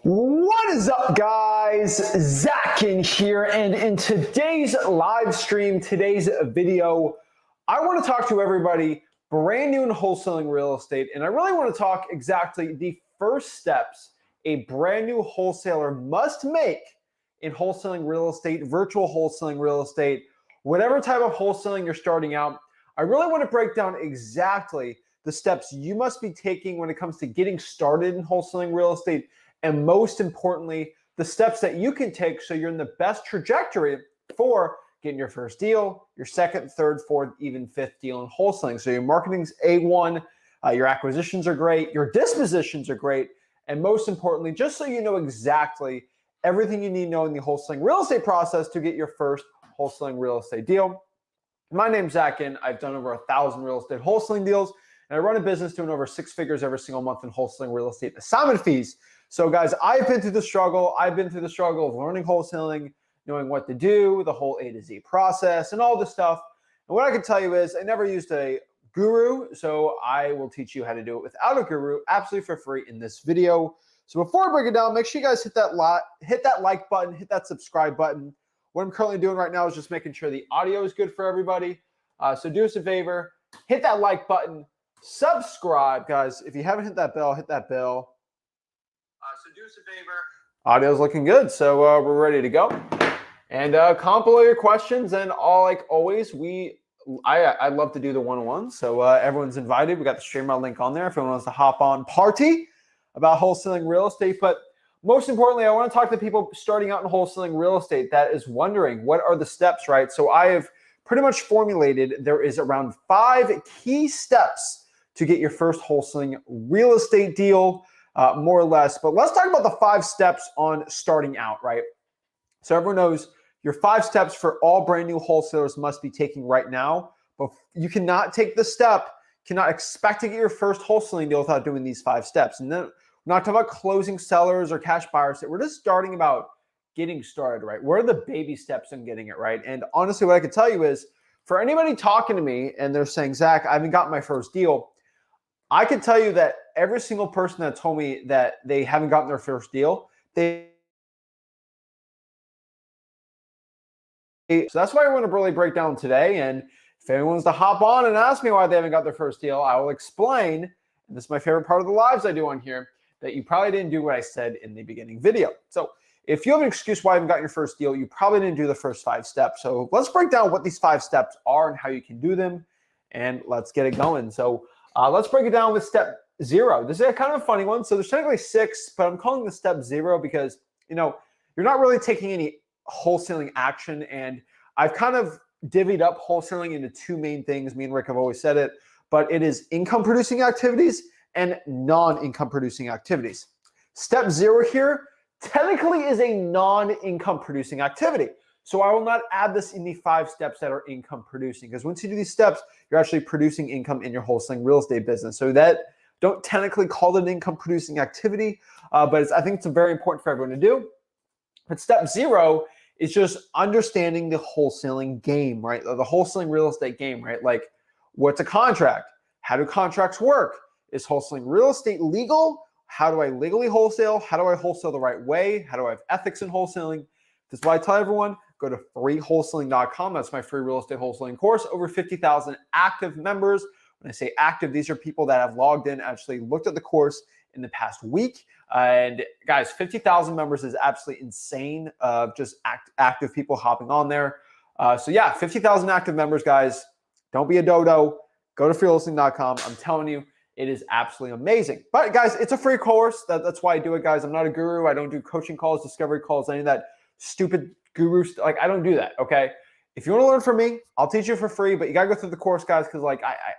What is up, guys? Zach Ginn here, and in today's live stream, today's video, I want to talk to everybody brand new in wholesaling real estate, and I really want to talk exactly the first steps a brand new wholesaler must make in wholesaling real estate, virtual wholesaling real estate, whatever type of wholesaling you're starting out. I really want to break down exactly the steps you must be taking when it comes to getting started in wholesaling real estate, and most importantly, the steps that you can take so you're in the best trajectory for getting your first deal, your second, third, fourth, even fifth deal in wholesaling. So your marketing's A1, your acquisitions are great, your dispositions are great, and most importantly, just so you know exactly everything you need to know in the wholesaling real estate process to get your first wholesaling real estate deal. My name's Zach Ginn. I've done over 1,000 real estate wholesaling deals, and I run a business doing over 6 figures every single month in wholesaling real estate assignment fees. So guys, I've been through the struggle. I've been through the struggle of learning wholesaling, knowing what to do, the whole A to Z process, and all this stuff. And what I can tell you is I never used a guru, so I will teach you how to do it without a guru, absolutely for free in this video. So before I break it down, make sure you guys hit that like button, hit that subscribe button. What I'm currently doing right now is just making sure the audio is good for everybody. So do us a favor, hit that like button, subscribe, guys. If you haven't hit that bell, hit that bell. So do us a favor. Audio's looking good, so we're ready to go. And comment below your questions, and like always, I love to do the one-on-one, so everyone's invited. We got the StreamYard link on there if anyone wants to hop on party about wholesaling real estate. But most importantly, I want to talk to people starting out in wholesaling real estate that is wondering what are the steps, right? So I have pretty much formulated there is around 5 key steps to get your first wholesaling real estate deal. More or less, but let's talk about the 5 steps on starting out, right? So everyone knows your 5 steps for all brand new wholesalers must be taking right now, but you cannot take the step, cannot expect to get your first wholesaling deal without doing these 5 steps. And then we're not talking about closing sellers or cash buyers. We're just starting about getting started, right? What are the baby steps in getting it right? And honestly, what I can tell you is for anybody talking to me and they're saying, Zach, I haven't gotten my first deal, I can tell you that every single person that told me that they haven't gotten their first deal, so that's why I want to really break down today. And if anyone wants to hop on and ask me why they haven't got their first deal, I will explain, and this is my favorite part of the lives I do on here, that you probably didn't do what I said in the beginning video. So if you have an excuse why you haven't gotten your first deal, you probably didn't do the first 5 steps. So let's break down what these 5 steps are and how you can do them, and let's get it going. So let's break it down with step 0. This is a kind of a funny one. So there's technically 6, but I'm calling this step 0 because, you're not really taking any wholesaling action. And I've kind of divvied up wholesaling into 2 main things. Me and Rick have always said it, but it is income producing activities and non-income producing activities. Step 0 here technically is a non-income producing activity. So I will not add this in the 5 steps that are income producing, because once you do these steps, you're actually producing income in your wholesaling real estate business. So that don't technically call it an income producing activity, but I think it's very important for everyone to do. But step 0 is just understanding the wholesaling game, right? The wholesaling real estate game, right? Like, what's a contract? How do contracts work? Is wholesaling real estate legal? How do I legally wholesale? How do I wholesale the right way? How do I have ethics in wholesaling? This is why I tell everyone, go to freewholesaling.com. That's my free real estate wholesaling course. Over 50,000 active members. When I say active, these are people that have logged in, actually looked at the course in the past week. And guys, 50,000 members is absolutely insane of just active people hopping on there. So yeah, 50,000 active members, guys. Don't be a dodo. Go to freewholesaling.com. I'm telling you, it is absolutely amazing. But guys, it's a free course. That's why I do it, guys. I'm not a guru. I don't do coaching calls, discovery calls, any of that stupid guru stuff. Like, I don't do that, okay? If you want to learn from me, I'll teach you for free, but you got to go through the course, guys, because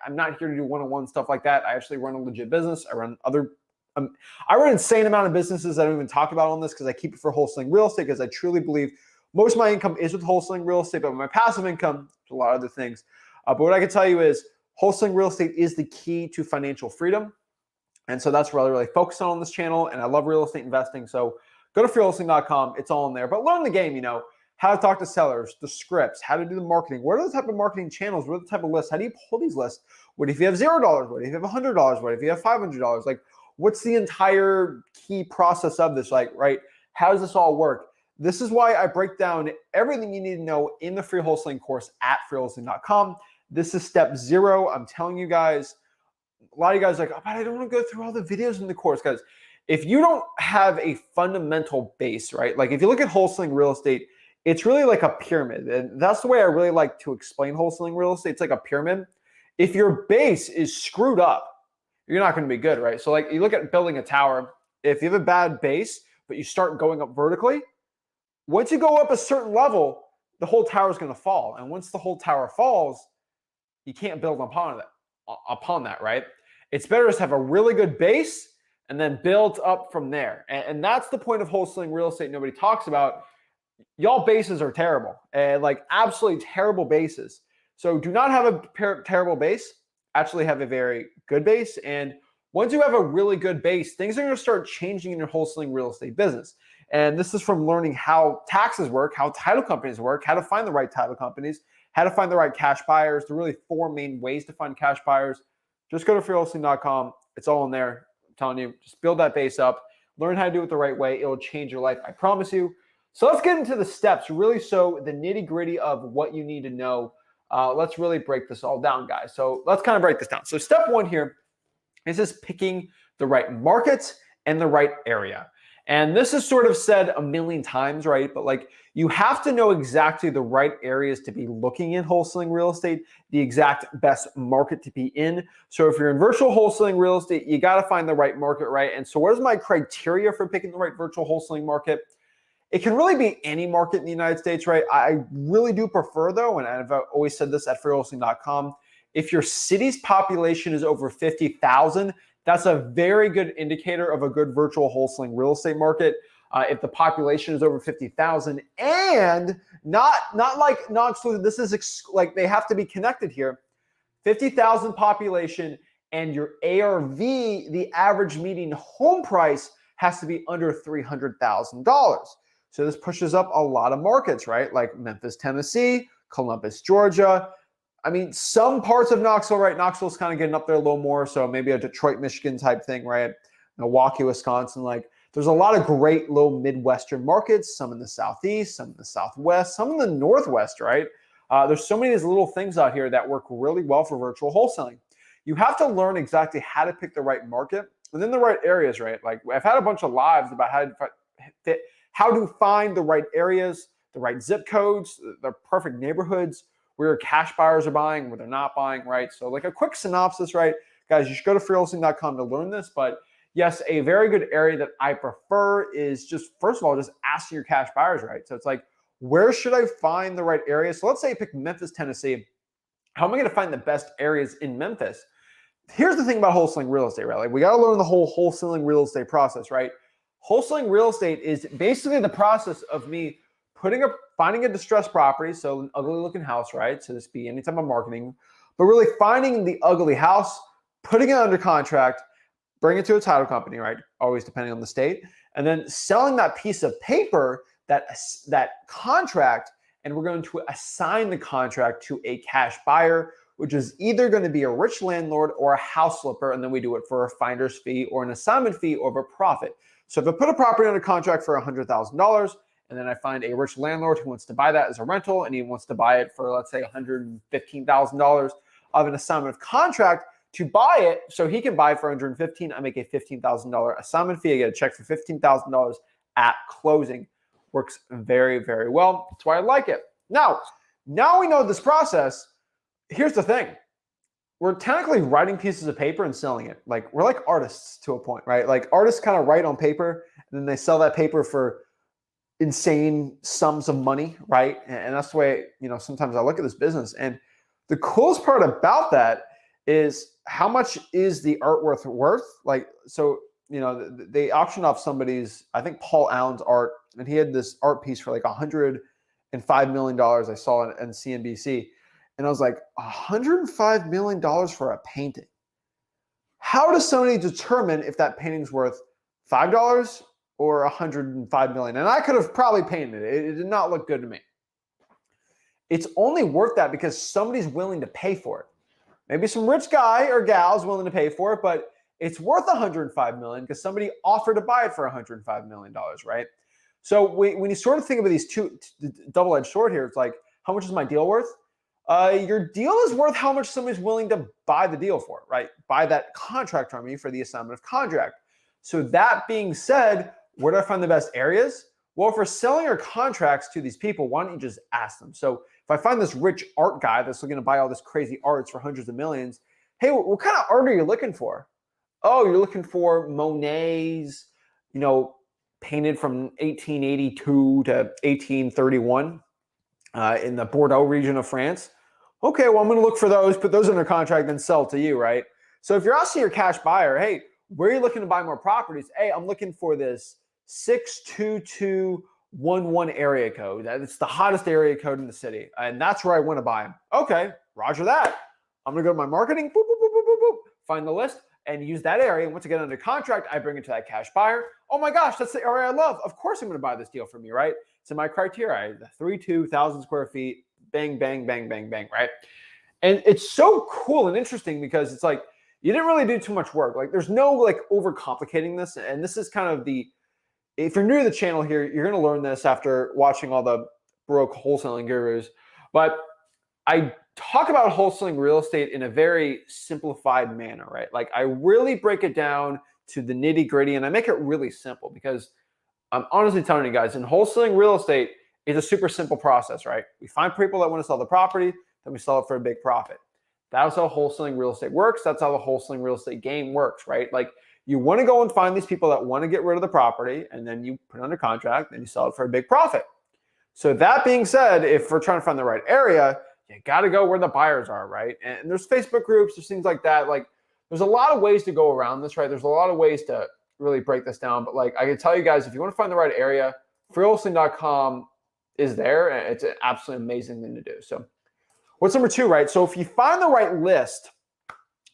I'm not here to do one-on-one stuff like that. I actually run a legit business. I run an insane amount of businesses I don't even talk about on this because I keep it for wholesaling real estate, because I truly believe most of my income is with wholesaling real estate, but my passive income, a lot of other things. But what I can tell you is wholesaling real estate is the key to financial freedom. And so that's what I really focus on this channel. And I love real estate investing. So go to freewholesaling.com. It's all in there. But learn the game, how to talk to sellers, the scripts, how to do the marketing. What are the type of marketing channels? What are the type of lists? How do you pull these lists? What if you have $0? What if you have $100? What if you have $500? Like, what's the entire key process of this, like, right? How does this all work? This is why I break down everything you need to know in the free wholesaling course at freewholesaling.com. This is step 0. I'm telling you guys, a lot of you guys are like, oh, but I don't want to go through all the videos in the course, guys. If you don't have a fundamental base, right? Like if you look at wholesaling real estate, it's really like a pyramid. And that's the way I really like to explain wholesaling real estate. It's like a pyramid. If your base is screwed up, you're not going to be good, right? So like you look at building a tower, if you have a bad base, but you start going up vertically, once you go up a certain level, the whole tower is going to fall. And once the whole tower falls, you can't build upon that, right? It's better to have a really good base and then build up from there. And that's the point of wholesaling real estate nobody talks about. Y'all bases are terrible, and like absolutely terrible bases. So do not have a terrible base. Actually have a very good base. And once you have a really good base, things are going to start changing in your wholesaling real estate business. And this is from learning how taxes work, how title companies work, how to find the right title companies, how to find the right cash buyers. There are really 4 main ways to find cash buyers. Just go to freewholesaling.com. It's all in there. I'm telling you, just build that base up, learn how to do it the right way. It will change your life. I promise you. So let's get into the steps, really. So the nitty gritty of what you need to know. Let's really break this all down, guys. So let's kind of break this down. So step 1 here is just picking the right market and the right area. And this is sort of said a million times, right? But like you have to know exactly the right areas to be looking in wholesaling real estate, the exact best market to be in. So if you're in virtual wholesaling real estate, you got to find the right market, right? And so what is my criteria for picking the right virtual wholesaling market? It can really be any market in the United States, right? I really do prefer, though, and I've always said this at freewholesaling.com, if your city's population is over 50,000, that's a very good indicator of a good virtual wholesaling real estate market. If the population is over 50,000 and not like non-exclusive, this is like they have to be connected here. 50,000 population and your ARV, the average median home price, has to be under $300,000. So this pushes up a lot of markets, right? Like Memphis, Tennessee, Columbus, Georgia. I mean, some parts of Knoxville, right? Knoxville's kind of getting up there a little more. So maybe a Detroit, Michigan type thing, right? Milwaukee, Wisconsin. Like there's a lot of great little Midwestern markets, some in the Southeast, some in the Southwest, some in the Northwest, right? There's so many of these little things out here that work really well for virtual wholesaling. You have to learn exactly how to pick the right market and then the right areas, right? Like I've had a bunch of lives about how to find the right areas, the right zip codes, the perfect neighborhoods, where cash buyers are buying, where they're not buying, right? So like a quick synopsis, right? Guys, you should go to freewholesaling.com to learn this. But yes, a very good area that I prefer is just, first of all, just asking your cash buyers, right? So it's like, where should I find the right area? So let's say you pick Memphis, Tennessee. How am I going to find the best areas in Memphis? Here's the thing about wholesaling real estate, right? Like we got to learn the whole wholesaling real estate process, right? Wholesaling real estate is basically the process of me finding a distressed property, so an ugly looking house, right? So this be any type of marketing, but really finding the ugly house, putting it under contract, bring it to a title company, right? Always depending on the state, and then selling that piece of paper, that contract, and we're going to assign the contract to a cash buyer, which is either going to be a rich landlord or a house flipper, and then we do it for a finder's fee or an assignment fee or a profit. So if I put a property under contract for $100,000, and then I find a rich landlord who wants to buy that as a rental, and he wants to buy it for, let's say, $115,000 of an assignment of contract to buy it, so he can buy it for $115,000. I make a $15,000 assignment fee. I get a check for $15,000 at closing. Works very, very well. That's why I like it. Now we know this process. Here's the thing. We're technically writing pieces of paper and selling it. Like we're like artists to a point, right? Like artists kind of write on paper and then they sell that paper for insane sums of money, right? And that's the way, sometimes I look at this business. And the coolest part about that is how much is the artwork worth? Like, so, they auctioned off somebody's, I think Paul Allen's art, and he had this art piece for like $105 million. I saw it on CNBC. And I was like, $105 million for a painting. How does somebody determine if that painting's worth $5 or $105 million? And I could have probably painted it. It did not look good to me. It's only worth that because somebody's willing to pay for it. Maybe some rich guy or gal is willing to pay for it, but it's worth $105 million because somebody offered to buy it for $105 million, right? So when you sort of think about these two double-edged sword here, it's like, how much is my deal worth? Your deal is worth how much somebody's willing to buy the deal for, right? Buy that contract from you for the assignment of contract. So that being said, where do I find the best areas? Well, if we're selling our contracts to these people, why don't you just ask them? So if I find this rich art guy that's looking to buy all this crazy arts for hundreds of millions, hey, what kind of art are you looking for? Oh, you're looking for Monet's, painted from 1882 to 1831 in the Bordeaux region of France. Okay, well, I'm going to look for those, put those under contract, then sell to you, right? So if you're asking your cash buyer, hey, where are you looking to buy more properties? Hey, I'm looking for this 62211 area code. It's the hottest area code in the city, and that's where I want to buy them. Okay, roger that. I'm going to go to my marketing, boop, boop, boop, boop, boop, boop, find the list, and use that area. And once I get under contract, I bring it to that cash buyer. Oh my gosh, that's the area I love. Of course I'm going to buy this deal from you, right? It's in my criteria. The 32,000 square feet, bang, bang, bang, bang, bang, right? And it's so cool and interesting because it's like, you didn't really do too much work. Like there's no like overcomplicating this. And this is kind of if you're new to the channel here, you're going to learn this after watching all the broke wholesaling gurus. But I talk about wholesaling real estate in a very simplified manner, right? Like I really break it down to the nitty gritty and I make it really simple because I'm honestly telling you guys, in wholesaling real estate, it's a super simple process, right? We find people that want to sell the property, then we sell it for a big profit. That's how wholesaling real estate works. That's how the wholesaling real estate game works, right? Like you want to go and find these people that want to get rid of the property and then you put it under contract and you sell it for a big profit. So that being said, if we're trying to find the right area, you got to go where the buyers are, right? And there's Facebook groups, there's things like that. Like there's a lot of ways to go around this, right? There's a lot of ways to really break this down. But like I can tell you guys, if you want to find the right area, freewholesaling.com is there. And it's an absolutely amazing thing to do. So what's number two, right? So if you find the right list,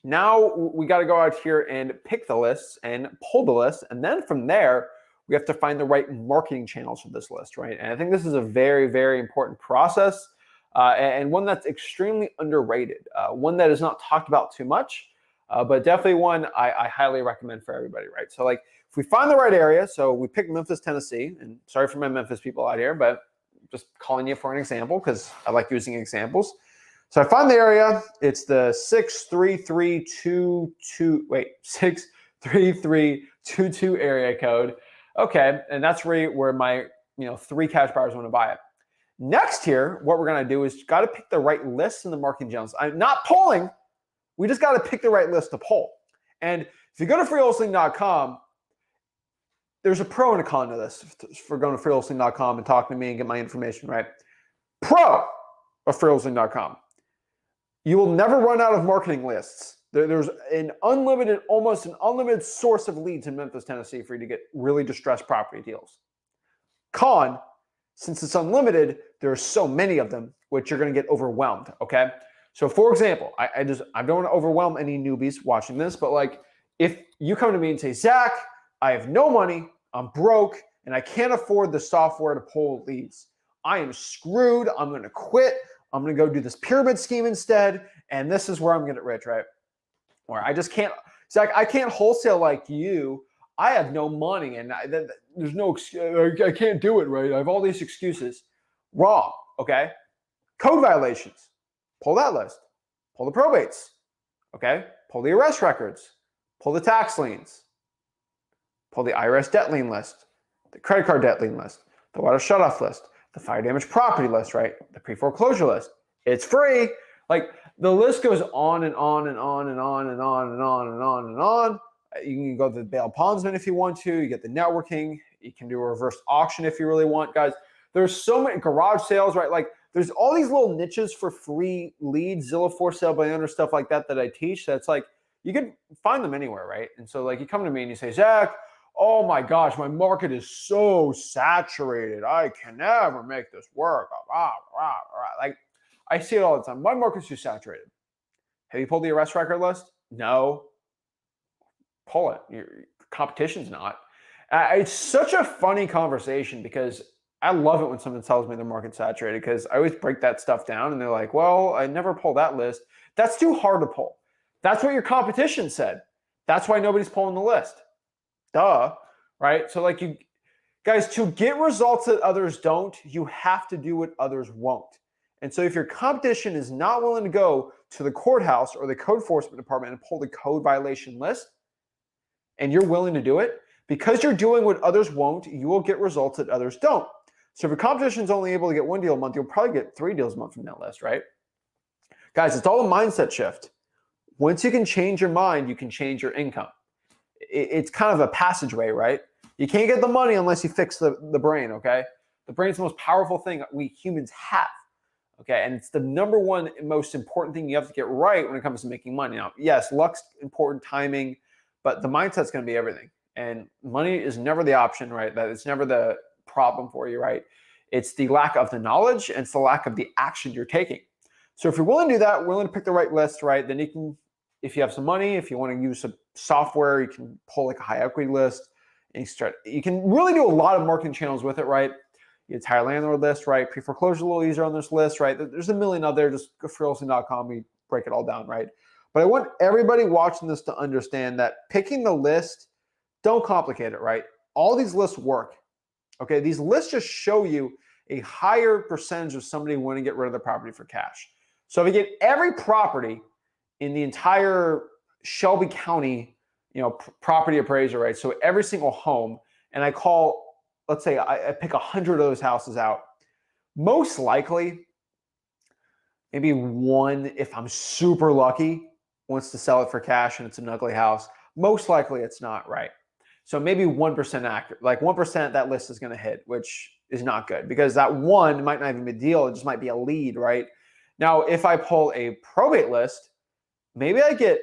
now we got to go out here and pick the lists and pull the list. And then from there, we have to find the right marketing channels for this list, right? And I think this is a very, very important process and one that's extremely underrated, one that is not talked about too much, but definitely one I highly recommend for everybody, right? So like if we find the right area, so we pick Memphis, Tennessee, and sorry for my Memphis people out here, but just calling you for an example because I like using examples. So I find the area, it's the 63322 area code. Okay, and that's where my 3 cash buyers want to buy it. Next here, what we're going to do is got to pick the right lists in the marketing channels. I'm not polling. We just got to pick the right list to poll. And if you go to freewholesaling.com, there's a pro and a con to this for going to freewholesaling.com and talking to me and get my information, right? Pro of freewholesaling.com. You will never run out of marketing lists. There's almost an unlimited source of leads in Memphis, Tennessee for you to get really distressed property deals. Con, since it's unlimited, there are so many of them, which you're going to get overwhelmed, okay? So for example, I don't want to overwhelm any newbies watching this, but like if you come to me and say, Zach, I have no money, I'm broke, and I can't afford the software to pull leads. I am screwed, I'm going to quit, I'm going to go do this pyramid scheme instead, and this is where I'm going to get rich, right? Or I just can't, Zach, I can't wholesale like you. I have no money and there's no, I can't do it, right? I have all these excuses. Wrong, okay? Code violations, pull that list. Pull the probates, okay? Pull the arrest records. Pull the tax liens. Pull the IRS debt lien list, the credit card debt lien list, the water shutoff list, the fire damage property list, right? The pre-foreclosure list. It's free. Like the list goes on and on and on and on and on and on and on and on. You can go to the bail bondsman if you want to. You get the networking. You can do a reverse auction if you really want, guys. There's so many garage sales, right? Like there's all these little niches for free leads, Zillow for sale by owner, stuff like that I teach. That's like you can find them anywhere, right? And so like you come to me and you say, Zach, oh my gosh, my market is so saturated. I can never make this work. Like I see it all the time. My market's too saturated. Have you pulled the arrest record list? No. Pull it. Your competition's not. It's such a funny conversation because I love it when someone tells me their market's saturated because I always break that stuff down and they're like, well, I never pulled that list. That's too hard to pull. That's what your competition said. That's why nobody's pulling the list. Duh, right? So like you guys, to get results that others don't, you have to do what others won't. And so if your competition is not willing to go to the courthouse or the code enforcement department and pull the code violation list, and you're willing to do it, because you're doing what others won't, you will get results that others don't. So if your competition is only able to get 1 deal a month, you'll probably get 3 deals a month from that list, right? Guys, it's all a mindset shift. Once you can change your mind, you can change your income. It's kind of a passageway, right? You can't get the money unless you fix the brain, okay? The brain's the most powerful thing we humans have, okay? And it's the number one most important thing you have to get right when it comes to making money. Now, yes, luck's important, timing, but the mindset's going to be everything. And money is never the option, right? That it's never the problem for you, right? It's the lack of the knowledge and it's the lack of the action you're taking. So if you're willing to do that, willing to pick the right list, right, then you can, if you have some money, if you want to use some software, you can pull like a high equity list and you can really do a lot of marketing channels with it, right? You entire landlord list, right? Pre-foreclosure a little easier on this list, right? There's a million out there. Just go for wholesaling.com, we break it all down, right? But I want everybody watching this to understand that picking the list, don't complicate it, right? All these lists work, okay? These lists just show you a higher percentage of somebody wanting to get rid of their property for cash. So if you get every property in the entire Shelby County, property appraiser, right? So every single home, and I call, let's say I pick 100 of those houses out, most likely, maybe one, if I'm super lucky, wants to sell it for cash and it's an ugly house. Most likely it's not, right? So maybe 1% accurate, like 1% that list is going to hit, which is not good because that one might not even be a deal. It just might be a lead, right? Now, if I pull a probate list, maybe I get,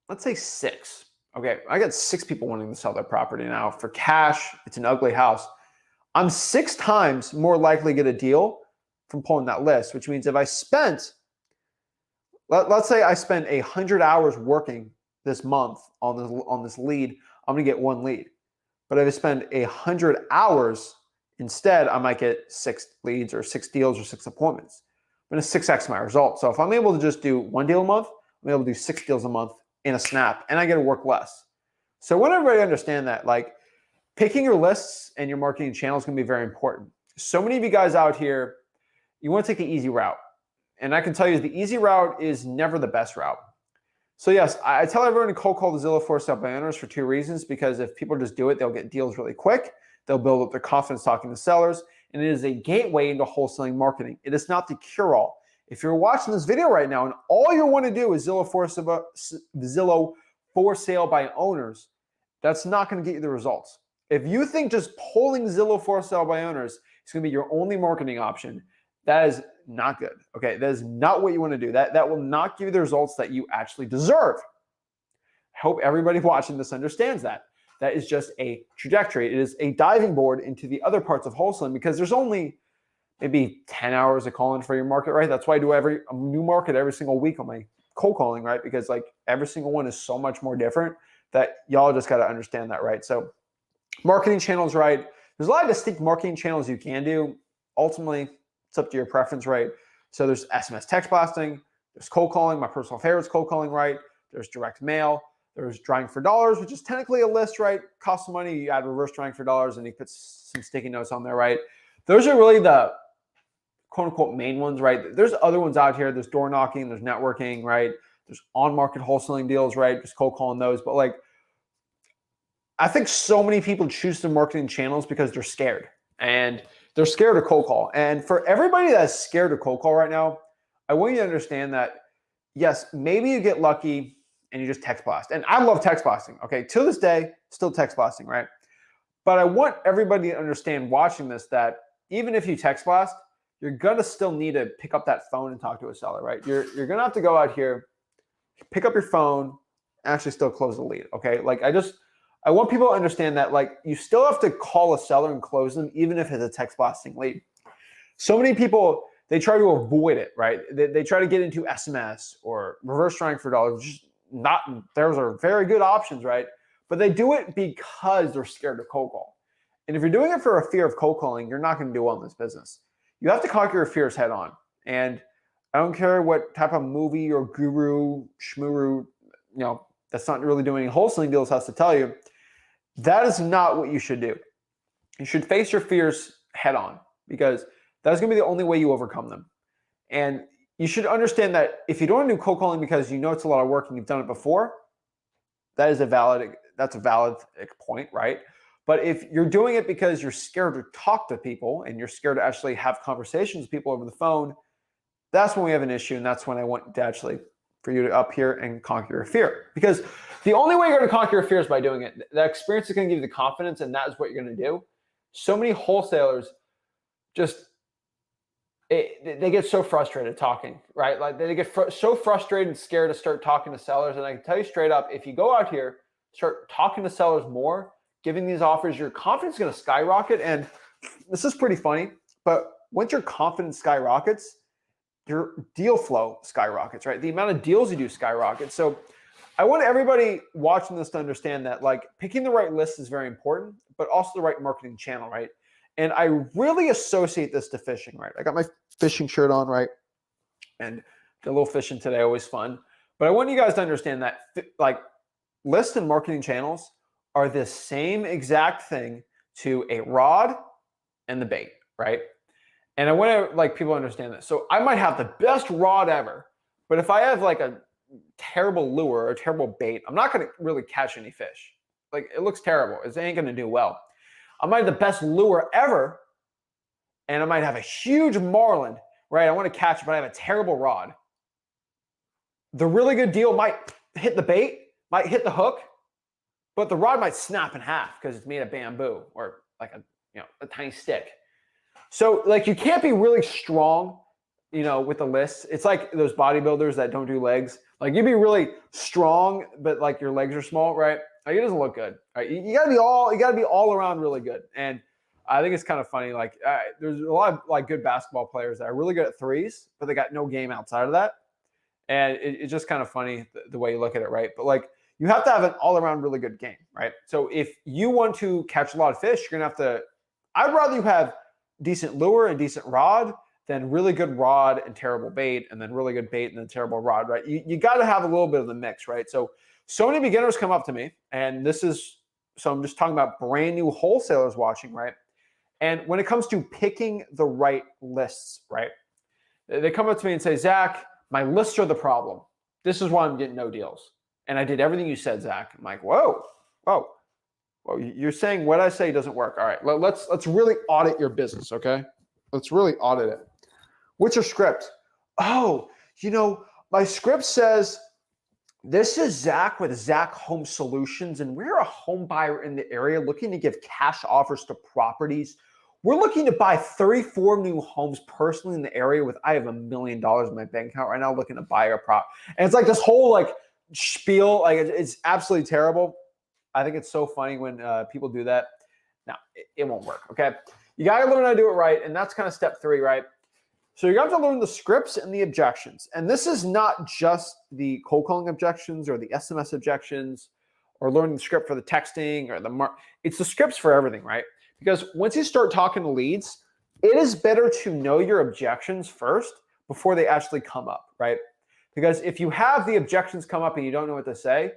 let's say 6. Okay, I got 6 people wanting to sell their property now for cash. It's an ugly house. I'm 6 times more likely to get a deal from pulling that list, which means if I spent, let's say I spent 100 hours working this month on this lead, I'm gonna get 1 lead. But if I spend 100 hours instead, I might get 6 leads or 6 deals or 6 appointments. I'm gonna 6x my results. So if I'm able to just do 1 deal a month, I'm able to do 6 deals a month in a snap, and I get to work less. So I want everybody to understand that, like, picking your lists and your marketing channels is going to be very important. So many of you guys out here, you want to take the easy route. And I can tell you the easy route is never the best route. So yes, I tell everyone to cold call the Zillow for sale by owners for 2 reasons, because if people just do it, they'll get deals really quick. They'll build up their confidence talking to sellers, and it is a gateway into wholesaling marketing. It is not the cure-all. If you're watching this video right now and all you want to do is Zillow for sale by owners, that's not going to get you the results. If you think just polling Zillow for sale by owners is going to be your only marketing option, that is not good. Okay, that is not what you want to do. That will not give you the results that you actually deserve. I hope everybody watching this understands that. That is just a trajectory. It is a diving board into the other parts of wholesaling, because there's only maybe 10 hours of calling for your market, right? That's why I do a new market every single week on my cold calling, right? Because like every single one is so much more different that y'all just got to understand that, right? So marketing channels, right? There's a lot of distinct marketing channels you can do. Ultimately, it's up to your preference, right? So there's SMS text blasting, there's cold calling. My personal favorite is cold calling, right? There's direct mail. There's drawing for dollars, which is technically a list, right? Costs some money. You add reverse drawing for dollars and you put some sticky notes on there, right? Those are really the quote unquote main ones, right? There's other ones out here. There's door knocking, there's networking, right? There's on-market wholesaling deals, right? Just cold calling those. But like, I think so many people choose the marketing channels because they're scared, and they're scared to cold call. And for everybody that's scared to cold call right now, I want you to understand that, yes, maybe you get lucky and you just text blast. And I love text blasting, okay? To this day, still text blasting, right? But I want everybody to understand watching this that even if you text blast, you're gonna still need to pick up that phone and talk to a seller, right? You're gonna have to go out here, pick up your phone, actually still close the lead, okay? Like I want people to understand that like you still have to call a seller and close them even if it's a text blasting lead. So many people, they try to avoid it, right? They try to get into SMS or reverse drawing for dollars, which is not, those are very good options, right? But they do it because they're scared of cold call. And if you're doing it for a fear of cold calling, you're not gonna do well in this business. You have to conquer your fears head on. And I don't care what type of movie or guru, shmuru, that's not really doing any wholesaling deals has to tell you, that is not what you should do. You should face your fears head on, because that's going to be the only way you overcome them. And you should understand that if you don't want to do cold calling because you know it's a lot of work and you've done it before, that's a valid point, right? But if you're doing it because you're scared to talk to people and you're scared to actually have conversations with people over the phone, that's when we have an issue. And that's when I want to actually for you to up here and conquer your fear. Because the only way you're going to conquer your fear is by doing it. That experience is going to give you the confidence, and that is what you're going to do. So many wholesalers they get so frustrated talking, right? Like they get so frustrated and scared to start talking to sellers. And I can tell you straight up, if you go out here, start talking to sellers more, giving these offers, your confidence is going to skyrocket. And this is pretty funny, but once your confidence skyrockets, your deal flow skyrockets, right? The amount of deals you do skyrockets. So I want everybody watching this to understand that like picking the right list is very important, but also the right marketing channel, right? And I really associate this to fishing, right? I got my fishing shirt on, right? And a little fishing today, always fun. But I want you guys to understand that like lists and marketing channels are the same exact thing to a rod and the bait, right? And I want to like people understand this. So I might have the best rod ever, but if I have like a terrible lure or a terrible bait, I'm not going to really catch any fish. Like it looks terrible. It ain't going to do well. I might have the best lure ever, and I might have a huge marlin, right? I want to catch it, but I have a terrible rod. The really good deal might hit the bait, might hit the hook, but the rod might snap in half because it's made of bamboo or like a tiny stick. So like you can't be really strong, with the lists. It's like those bodybuilders that don't do legs. Like you'd be really strong, but like your legs are small, right? Like it doesn't look good. Right? You gotta be all around really good. And I think it's kind of funny. Like there's a lot of like good basketball players that are really good at threes, but they got no game outside of that. And it's just kind of funny the way you look at it, right? But like you have to have an all around really good game, right? So if you want to catch a lot of fish, you're gonna have to. I'd rather you have decent lure and decent rod than really good rod and terrible bait, and then really good bait and then terrible rod, right? You got to have a little bit of the mix, right? So many beginners come up to me, and so I'm just talking about brand new wholesalers watching, right? And when it comes to picking the right lists, right? They come up to me and say, Zach, my lists are the problem. This is why I'm getting no deals. And I did everything you said, Zach. I'm like, whoa. You're saying what I say doesn't work. All right, let's really audit your business, okay? Let's really audit it. What's your script? Oh, my script says, this is Zach with Zach Home Solutions, and we're a home buyer in the area looking to give cash offers to properties. We're looking to buy 34 new homes personally in the area I have $1 million in my bank account right now looking to buy a prop. And it's like this whole like spiel, like it's absolutely terrible. I think it's so funny when people do that. No, it won't work, okay? You got to learn how to do it right, and that's kind of step 3, right? So you have to learn the scripts and the objections. And this is not just the cold calling objections or the SMS objections or learning the script for the texting or it's the scripts for everything, right? Because once you start talking to leads, it is better to know your objections first before they actually come up, right? Because if you have the objections come up and you don't know what to say,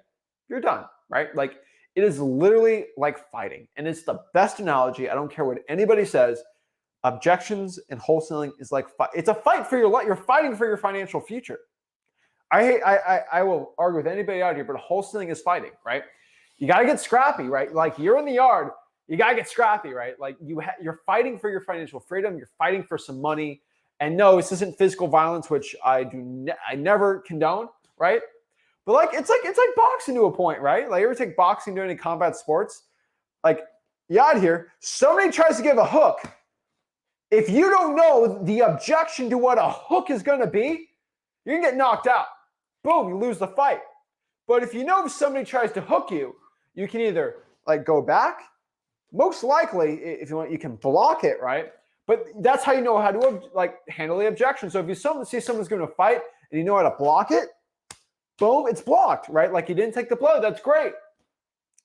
you're done, right? Like it is literally like fighting. And it's the best analogy. I don't care what anybody says. Objections and wholesaling is like it's a fight for your life. You're fighting for your financial future. I will argue with anybody out here, but wholesaling is fighting, right? You got to get scrappy, right? Like you're in the yard, you got to get scrappy, right? Like you're fighting for your financial freedom. You're fighting for some money. And no, this isn't physical violence, which I never condone, right? But like it's like boxing to a point, right? Like you ever take boxing to any combat sports? Like you out here, somebody tries to give a hook. If you don't know the objection to what a hook is going to be, you're going to get knocked out. Boom, you lose the fight. But if you know if somebody tries to hook you, you can either like go back. Most likely, if you want, you can block it, right? But that's how you know how to like handle the objection. So if you see someone's going to fight and you know how to block it, boom, it's blocked, right? Like you didn't take the blow. That's great.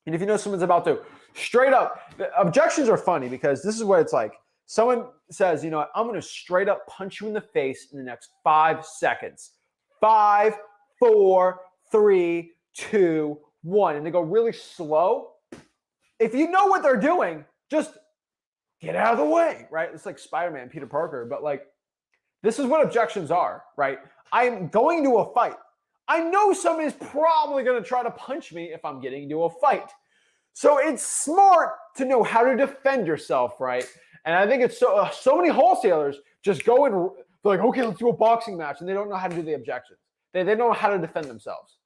And if you know someone's about to straight up, objections are funny because this is what it's like. Someone says, I'm going to straight up punch you in the face in the next 5 seconds. 5, 4, 3, 2, 1, and they go really slow. If you know what they're doing, just get out of the way, right? It's like Spider-Man, Peter Parker, but like, this is what objections are, right? I'm going to a fight. I know somebody's probably going to try to punch me if I'm getting into a fight. So it's smart to know how to defend yourself, right? And I think it's so many wholesalers just go and they're like, okay, let's do a boxing match, and they don't know how to do the objections. They don't know how to defend themselves.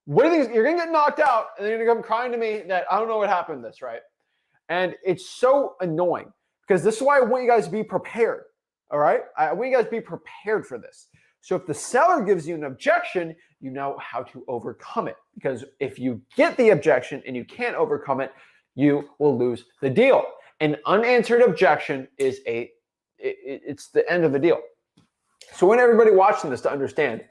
What are these? You're going to get knocked out, and then you're going to come crying to me that I don't know what happened to this, right? And it's so annoying because this is why I want you guys to be prepared, all right? I want you guys to be prepared for this. So if the seller gives you an objection, you know how to overcome it. Because if you get the objection and you can't overcome it, you will lose the deal. An unanswered objection is it's the end of the deal. So I want everybody watching this to understand,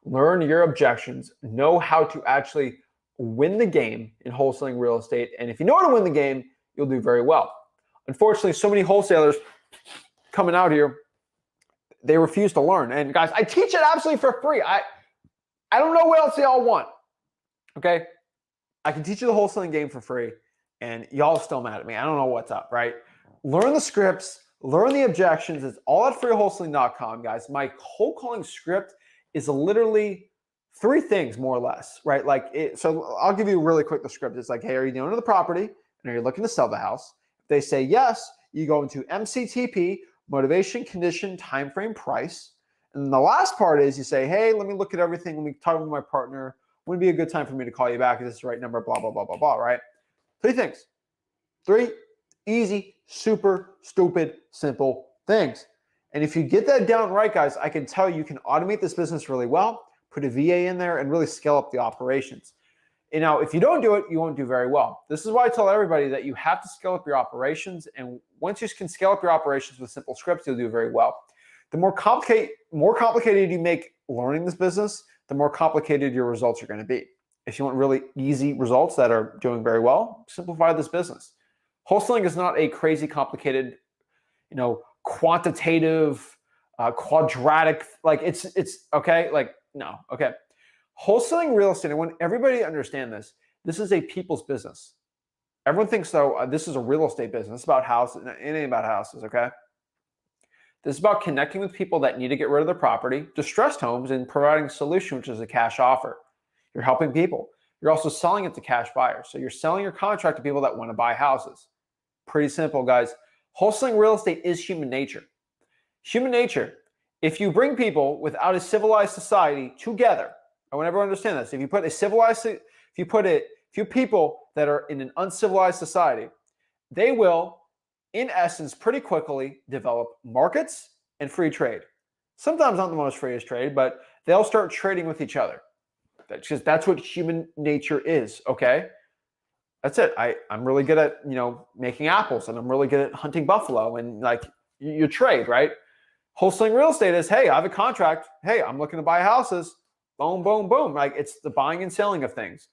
learn your objections, know how to actually win the game in wholesaling real estate. And if you know how to win the game, you'll do very well. Unfortunately, so many wholesalers coming out here, they refuse to learn. And guys, I teach it absolutely for free. I don't know what else y'all want. Okay? I can teach you the wholesaling game for free, and y'all are still mad at me. I don't know what's up, right? Learn the scripts, learn the objections. It's all at freewholesaling.com, guys. My cold calling script is literally 3 things, more or less, right? So I'll give you really quick the script. It's like, hey, are you new to the property and are you looking to sell the house? If they say yes, you go into MCTP, motivation, condition, time frame, price. And then the last part is you say, hey, let me look at everything. Let me talk with my partner. Would it be a good time for me to call you back? Is this the right number? Blah, blah, blah, blah, blah, right? 3 things. 3 easy, super, stupid, simple things. And if you get that down right, guys, I can tell you can automate this business really well, put a VA in there, and really scale up the operations. And now, if you don't do it, you won't do very well. This is why I tell everybody that you have to scale up your operations. And once you can scale up your operations with simple scripts, you'll do very well. The more complicated you make learning this business, the more complicated your results are going to be. If you want really easy results that are doing very well, simplify this business. Wholesaling is not a crazy complicated, quantitative, quadratic, like it's okay. Like, no, okay. Wholesaling real estate, I want everybody to understand this. This is a people's business. Everyone thinks this is a real estate business. It's about houses. It ain't about houses, okay? This is about connecting with people that need to get rid of their property, distressed homes, and providing a solution, which is a cash offer. You're helping people. You're also selling it to cash buyers. So you're selling your contract to people that want to buy houses. Pretty simple, guys. Wholesaling real estate is human nature. Human nature. If you bring people without a civilized society together, I want everyone to understand this. If you put a few people that are in an uncivilized society, they will, in essence, pretty quickly develop markets and free trade. Sometimes not the most freest trade, but they'll start trading with each other. That's what human nature is, okay? That's it. I'm really good at, making apples, and I'm really good at hunting buffalo, and like you trade, right? Wholesaling real estate is, hey, I have a contract. Hey, I'm looking to buy houses. Boom, boom, boom. Like, it's the buying and selling of things.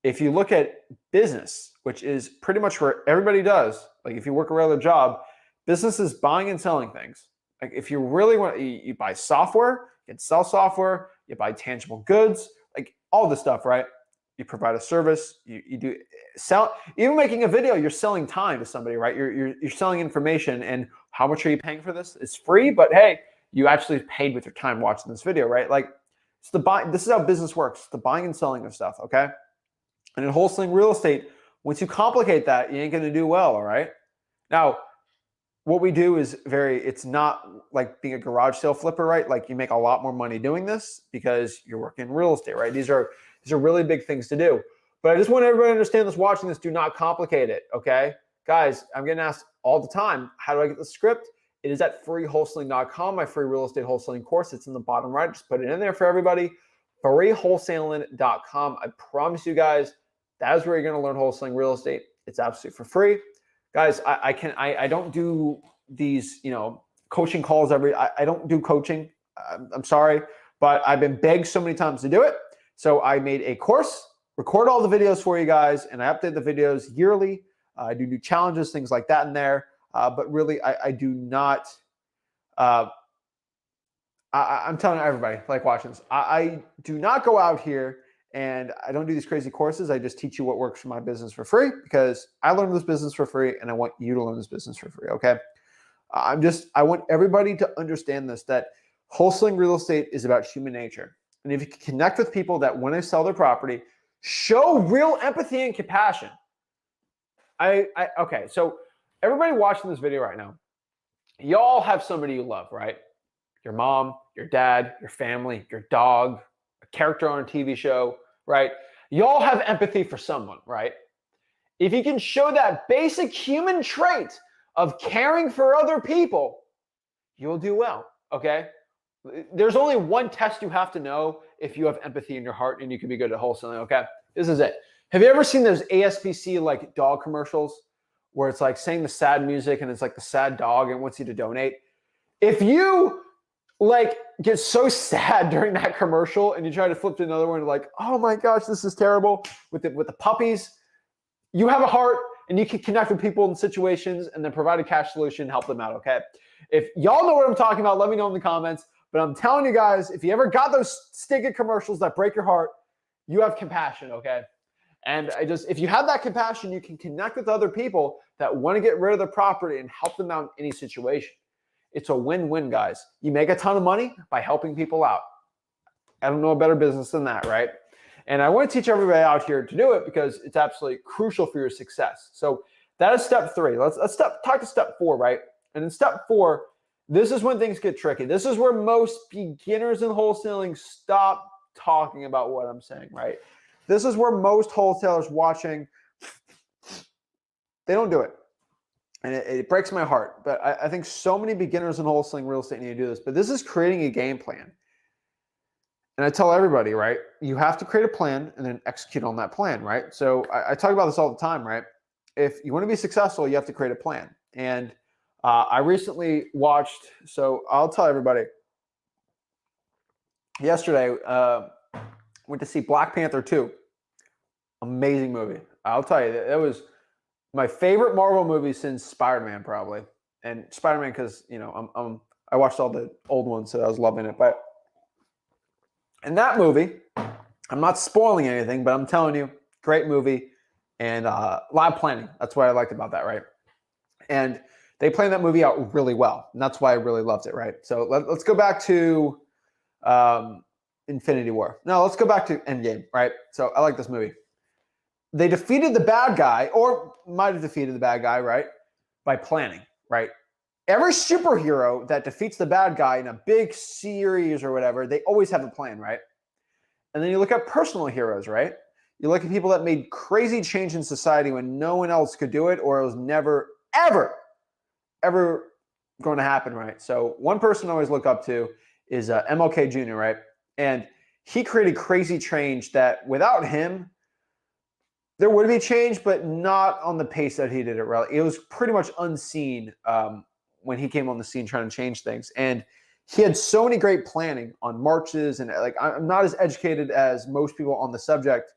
If you look at business, which is pretty much where everybody does, like if you work a regular job, business is buying and selling things. Like if you really want, you buy software, you can sell software, you buy tangible goods, like all this stuff, right? You provide a service, you do sell, even making a video, you're selling time to somebody, right? You're selling information, and how much are you paying for this? It's free, but hey, you actually paid with your time watching this video, right? Like, this is how business works, the buying and selling of stuff, okay? And in wholesaling real estate, once you complicate that, you ain't gonna do well, all right? Now, what we do is it's not like being a garage sale flipper, right? Like, you make a lot more money doing this because you're working in real estate, right? These are really big things to do. But I just want everybody to understand this, watching this, do not complicate it, okay? Guys, I'm getting asked all the time, how do I get the script? It is at freewholesaling.com, my free real estate wholesaling course. It's in the bottom right. Just put it in there for everybody. freewholesaling.com. I promise you guys, that is where you're going to learn wholesaling real estate. It's absolutely for free. Guys, I don't do these, coaching calls I don't do coaching. I'm sorry, but I've been begged so many times to do it. So I made a course, record all the videos for you guys, and I update the videos yearly. I do new challenges, things like that in there. But really, I do not, I'm telling everybody, like watching this, I do not go out here And I don't do these crazy courses. I just teach you what works for my business for free because I learned this business for free and I want you to learn this business for free, okay? I want everybody to understand this, that wholesaling real estate is about human nature. And if you can connect with people that want to sell their property, show real empathy and compassion. Okay, so everybody watching this video right now, y'all have somebody you love, right? Your mom, your dad, your family, your dog, a character on a TV show, right? Y'all have empathy for someone, right? If you can show that basic human trait of caring for other people, you'll do well, okay? There's only one test you have to know if you have empathy in your heart and you can be good at wholesaling, okay? This is it. Have you ever seen those ASPC like dog commercials where it's like saying the sad music and it's like the sad dog and wants you to donate? If you like get so sad during that commercial and you try to flip to another one like, oh my gosh, this is terrible with the puppies, you have a heart and you can connect with people in situations and then provide a cash solution, help them out, okay? If y'all know what I'm talking about, let me know in the comments. But I'm telling you guys, if you ever got those stinking commercials that break your heart, you have compassion, okay? And if you have that compassion, you can connect with other people that want to get rid of their property and help them out in any situation. It's a win-win, guys. You make a ton of money by helping people out. I don't know a better business than that, right? And I want to teach everybody out here to do it because it's absolutely crucial for your success. So that is step 3. Let's talk to step 4, right? And in step 4, this is when things get tricky. This is where most beginners in wholesaling stop talking about what I'm saying, right? This is where most wholesalers watching, they don't do it. And it breaks my heart. But I think so many beginners in wholesaling real estate need to do this. But this is creating a game plan. And I tell everybody, right, you have to create a plan and then execute on that plan, right? So I talk about this all the time, right? If you want to be successful, you have to create a plan. And I recently watched, so I'll tell everybody, yesterday, went to see Black Panther 2. Amazing movie. I'll tell you, it was my favorite Marvel movie since Spider-Man, probably. And Spider-Man, because, you know, I watched all the old ones, so I was loving it. But in that movie, I'm not spoiling anything, but I'm telling you, great movie and a lot of planning. That's what I liked about that, right? And they planned that movie out really well, and that's why I really loved it, right? So let's go back to Infinity War. No, let's go back to Endgame, right? So I like this movie. They defeated the bad guy, or might have defeated the bad guy, right? By planning, right? Every superhero that defeats the bad guy in a big series or whatever, they always have a plan, right? And then you look at personal heroes, right? You look at people that made crazy change in society when no one else could do it, or it was never, ever going to happen, right? So one person I always look up to is MLK Jr., right? And he created crazy change that without him, there would be change, but not on the pace that he did it, right? It was pretty much unseen when he came on the scene trying to change things. And he had so many great planning on marches, and like I'm not as educated as most people on the subject.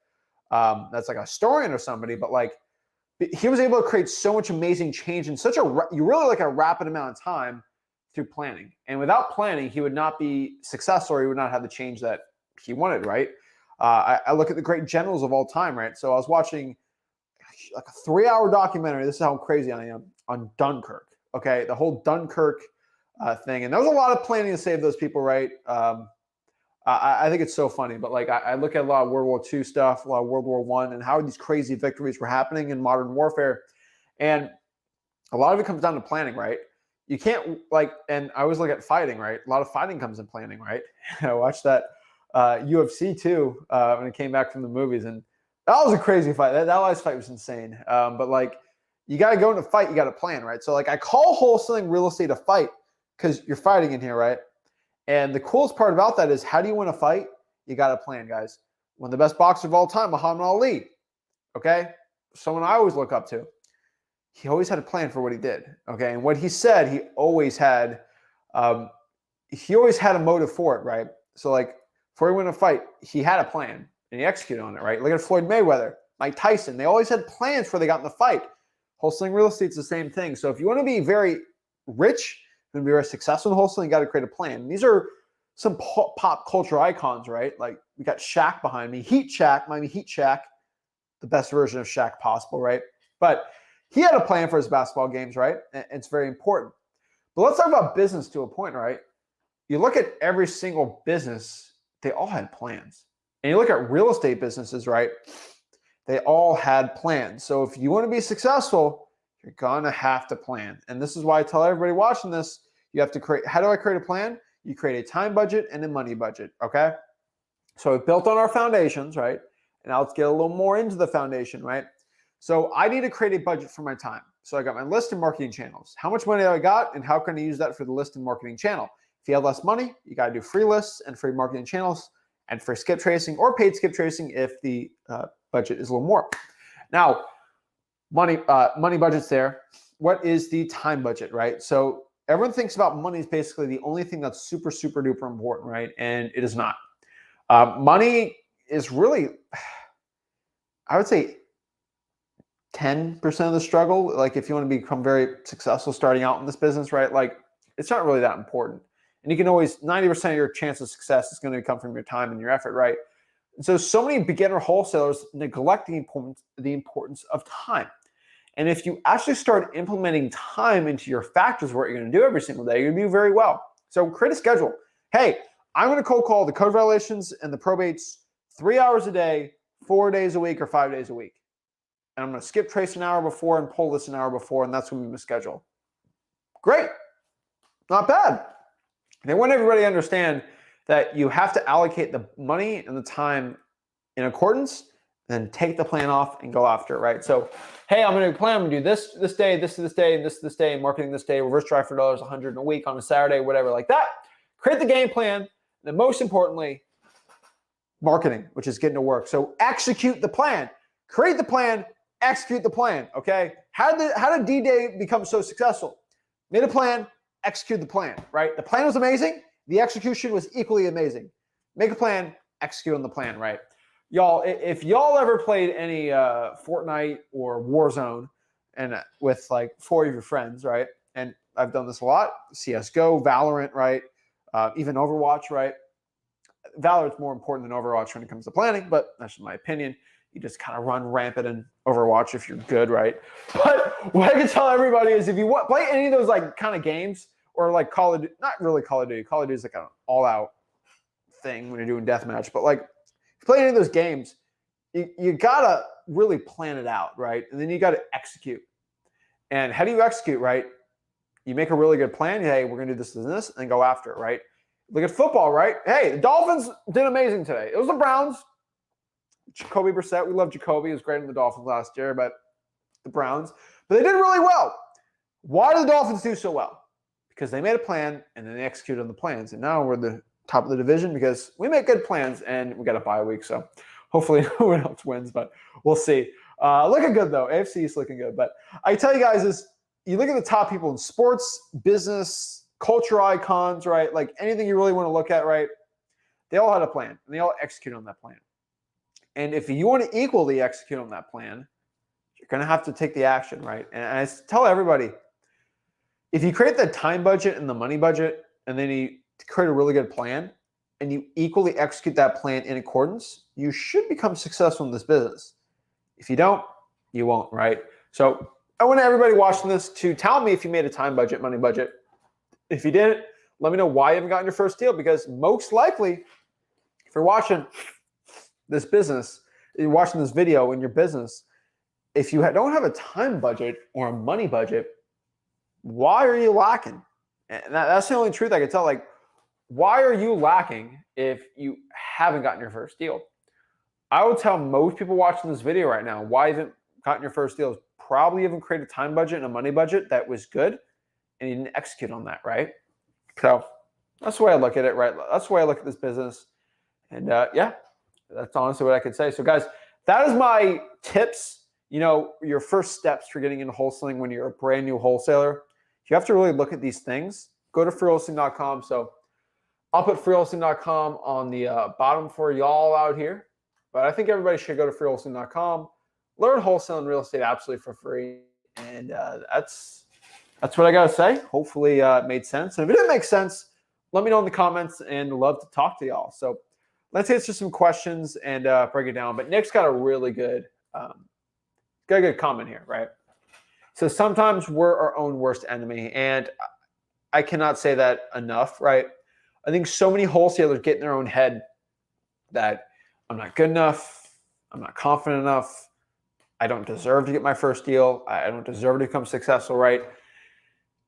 That's like a historian or somebody, but like he was able to create so much amazing change in such a rapid amount of time through planning. And without planning, he would not be successful, or he would not have the change that he wanted, right? I look at the great generals of all time, right? So I was watching like a 3-hour documentary. This is how crazy I am on Dunkirk. Okay, the whole Dunkirk thing, and there was a lot of planning to save those people, right? I think it's so funny, but like I look at a lot of World War II stuff, a lot of World War I, and how these crazy victories were happening in modern warfare, and a lot of it comes down to planning, right? You can't and I always look at fighting, right? A lot of fighting comes in planning, right? I watched that UFC too when it came back from the movies, and that was a crazy fight. That last fight was insane. But like, you got to go into a fight, you got to plan, right? So like, I call wholesaling real estate a fight because you're fighting in here, right? And the coolest part about that is, how do you win a fight? You got to plan, guys. One of the best boxers of all time, Muhammad Ali. Okay, someone I always look up to. He always had a plan for what he did. Okay, and what he said, he always had a motive for it, right? So like, before he went to fight, he had a plan and he executed on it, right? Look at Floyd Mayweather, Mike Tyson. They always had plans before they got in the fight. Wholesaling real estate's the same thing. So if you want to be very rich and be very successful in wholesaling, you got to create a plan. And these are some pop culture icons, right? Like we got Shaq behind me, Heat Shaq, Miami Heat Shaq, the best version of Shaq possible, right? But he had a plan for his basketball games, right? And it's very important. But let's talk about business to a point, right? You look at every single business, they all had plans. And you look at real estate businesses, right? They all had plans. So if you want to be successful, you're going to have to plan. And this is why I tell everybody watching this, you have to create, how do I create a plan? You create a time budget and a money budget, okay? So we built on our foundations, right? And now let's get a little more into the foundation, right? So I need to create a budget for my time. So I got my list and marketing channels. How much money do I got and how can I use that for the list and marketing channel? If you have less money, you got to do free lists and free marketing channels and free skip tracing or paid skip tracing if the budget is a little more. Now, money budget's there. What is the time budget, right? So everyone thinks about money is basically the only thing that's super, super duper important, right? And it is not. Money is really, I would say 10% of the struggle. Like if you want to become very successful starting out in this business, right? Like it's not really that important. And you can always, 90% of your chance of success is going to come from your time and your effort, right? And so many beginner wholesalers neglect the importance of time. And if you actually start implementing time into your factors, what you're going to do every single day, you're going to do very well. So create a schedule. Hey, I'm going to cold call the code violations and the probates 3 hours a day, 4 days a week, or 5 days a week. And I'm going to skip trace an hour before and pull this an hour before, and that's when we schedule. Great. Not bad. They want everybody to understand that you have to allocate the money and the time in accordance, then take the plan off and go after it, right? So, hey, I'm going to plan, I'm going to do this day, this day, this day, marketing this day, reverse drive for dollars, 100 in a week on a Saturday, whatever like that. Create the game plan. And then most importantly, marketing, which is getting to work. So execute the plan. Create the plan, execute the plan, okay? How did D-Day become so successful? Made a plan, execute the plan, right? The plan was amazing. The execution was equally amazing. Make a plan, execute on the plan, right? Y'all, if y'all ever played any Fortnite or Warzone and with like 4 of your friends, right? And I've done this a lot, CSGO, Valorant, right? Even Overwatch, right? Valorant's more important than Overwatch when it comes to planning, but that's just my opinion. You just kind of run rampant in Overwatch if you're good, right? But what I can tell everybody is if you play any of those like kind of games or like Call of Duty, not really Call of Duty. Call of Duty is like an all-out thing when you're doing deathmatch. But like if you play any of those games, you gotta really plan it out, right? And then you gotta execute. And how do you execute, right? You make a really good plan. Hey, we're gonna do this and this, and go after it, right? Look at football, right? Hey, the Dolphins did amazing today. It was the Browns. Jacoby Brissett, we love Jacoby. He was great in the Dolphins last year, but the Browns. But they did really well. Why did the Dolphins do so well? Because they made a plan and then they executed on the plans. And now we're the top of the division because we make good plans and we got a bye week. So hopefully no one else wins, but we'll see. Looking good though. AFC is looking good. But I tell you guys is you look at the top people in sports, business, culture icons, right? Like anything you really want to look at, right? They all had a plan and they all execute on that plan. And if you want to equally execute on that plan, you're going to have to take the action, right? And I tell everybody, if you create the time budget and the money budget, and then you create a really good plan, and you equally execute that plan in accordance, you should become successful in this business. If you don't, you won't, right? So I want everybody watching this to tell me if you made a time budget, money budget. If you didn't, let me know why you haven't gotten your first deal, because most likely, if you're watching this business, you're watching this video in your business, if you don't have a time budget or a money budget, why are you lacking? And that's the only truth I can tell. Like, why are you lacking if you haven't gotten your first deal? I would tell most people watching this video right now, why you haven't gotten your first deal is probably you haven't created a time budget and a money budget that was good, and you didn't execute on that, right? So that's the way I look at it, right? That's the way I look at this business. And yeah, that's honestly what I could say. So guys, that is my tips, your first steps for getting into wholesaling when you're a brand new wholesaler. You have to really look at these things. Go to freewholesaling.com. So I'll put freewholesaling.com on the bottom for y'all out here. But I think everybody should go to freewholesaling.com, learn wholesaling real estate absolutely for free. And that's what I got to say. Hopefully it made sense. And if it didn't make sense, let me know in the comments and love to talk to y'all. So let's answer some questions and break it down. But Nick's got a really good, comment here, right? So sometimes we're our own worst enemy, and I cannot say that enough, right? I think so many wholesalers get in their own head that I'm not good enough, I'm not confident enough, I don't deserve to get my first deal, I don't deserve to become successful, right?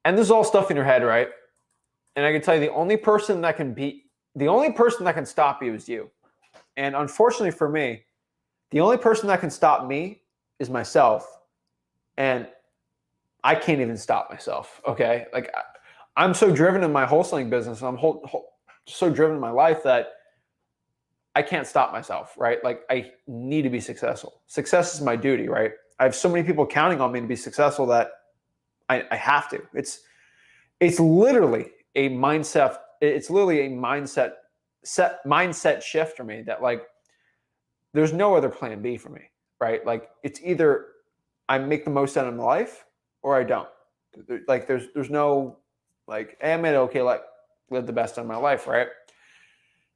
And this is all stuff in your head, right? And I can tell you the only person that can stop you is you. And unfortunately for me, the only person that can stop me is myself. And I can't even stop myself, okay? Like I'm so driven in my wholesaling business, and I'm so driven in my life that I can't stop myself, right? Like I need to be successful. Success is my duty, right? I have so many people counting on me to be successful that I have to. It's literally a mindset. It's literally a mindset shift for me that like there's no other plan B for me, right? Like it's either I make the most out of my life or I don't. Like there's no like, hey, I made it okay, like live the best out of my life, right?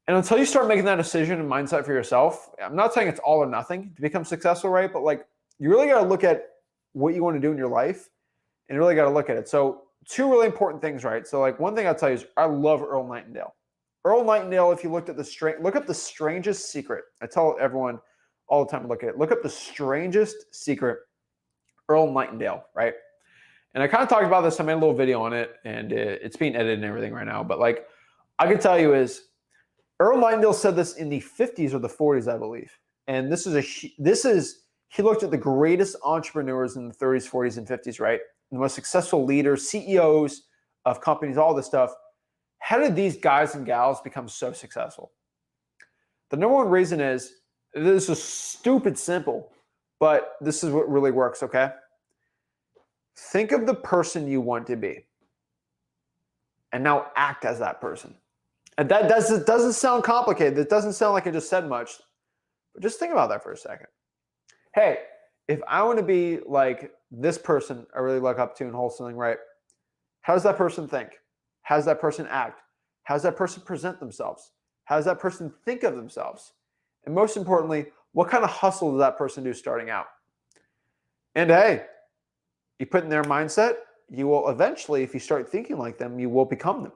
And until you start making that decision and mindset for yourself, I'm not saying it's all or nothing to become successful, right? But like you really got to look at what you want to do in your life and you really got to look at it. So two really important things, right? So like one thing I'll tell you is I love Earl Nightingale. Earl Nightingale, if you looked at look up the strangest secret. I tell everyone all the time to look at it. Look up the strangest secret, Earl Nightingale, right? And I kind of talked about this. I made a little video on it, and it's being edited and everything right now. But like I can tell you is Earl Nightingale said this in the 50s or the 40s, I believe. And he looked at the greatest entrepreneurs in the 30s, 40s, and 50s, right? The most successful leaders, CEOs of companies, all this stuff. How did these guys and gals become so successful? The number one reason is, this is stupid simple, but this is what really works, okay? Think of the person you want to be and now act as that person. And that doesn't sound complicated. It doesn't sound like I just said much, but just think about that for a second. Hey, if I want to be like this person I really look up to in wholesaling, right? How does that person think? How does that person act? How does that person present themselves? How does that person think of themselves? And most importantly, what kind of hustle does that person do starting out? And hey, you put in their mindset, you will eventually, if you start thinking like them, you will become them.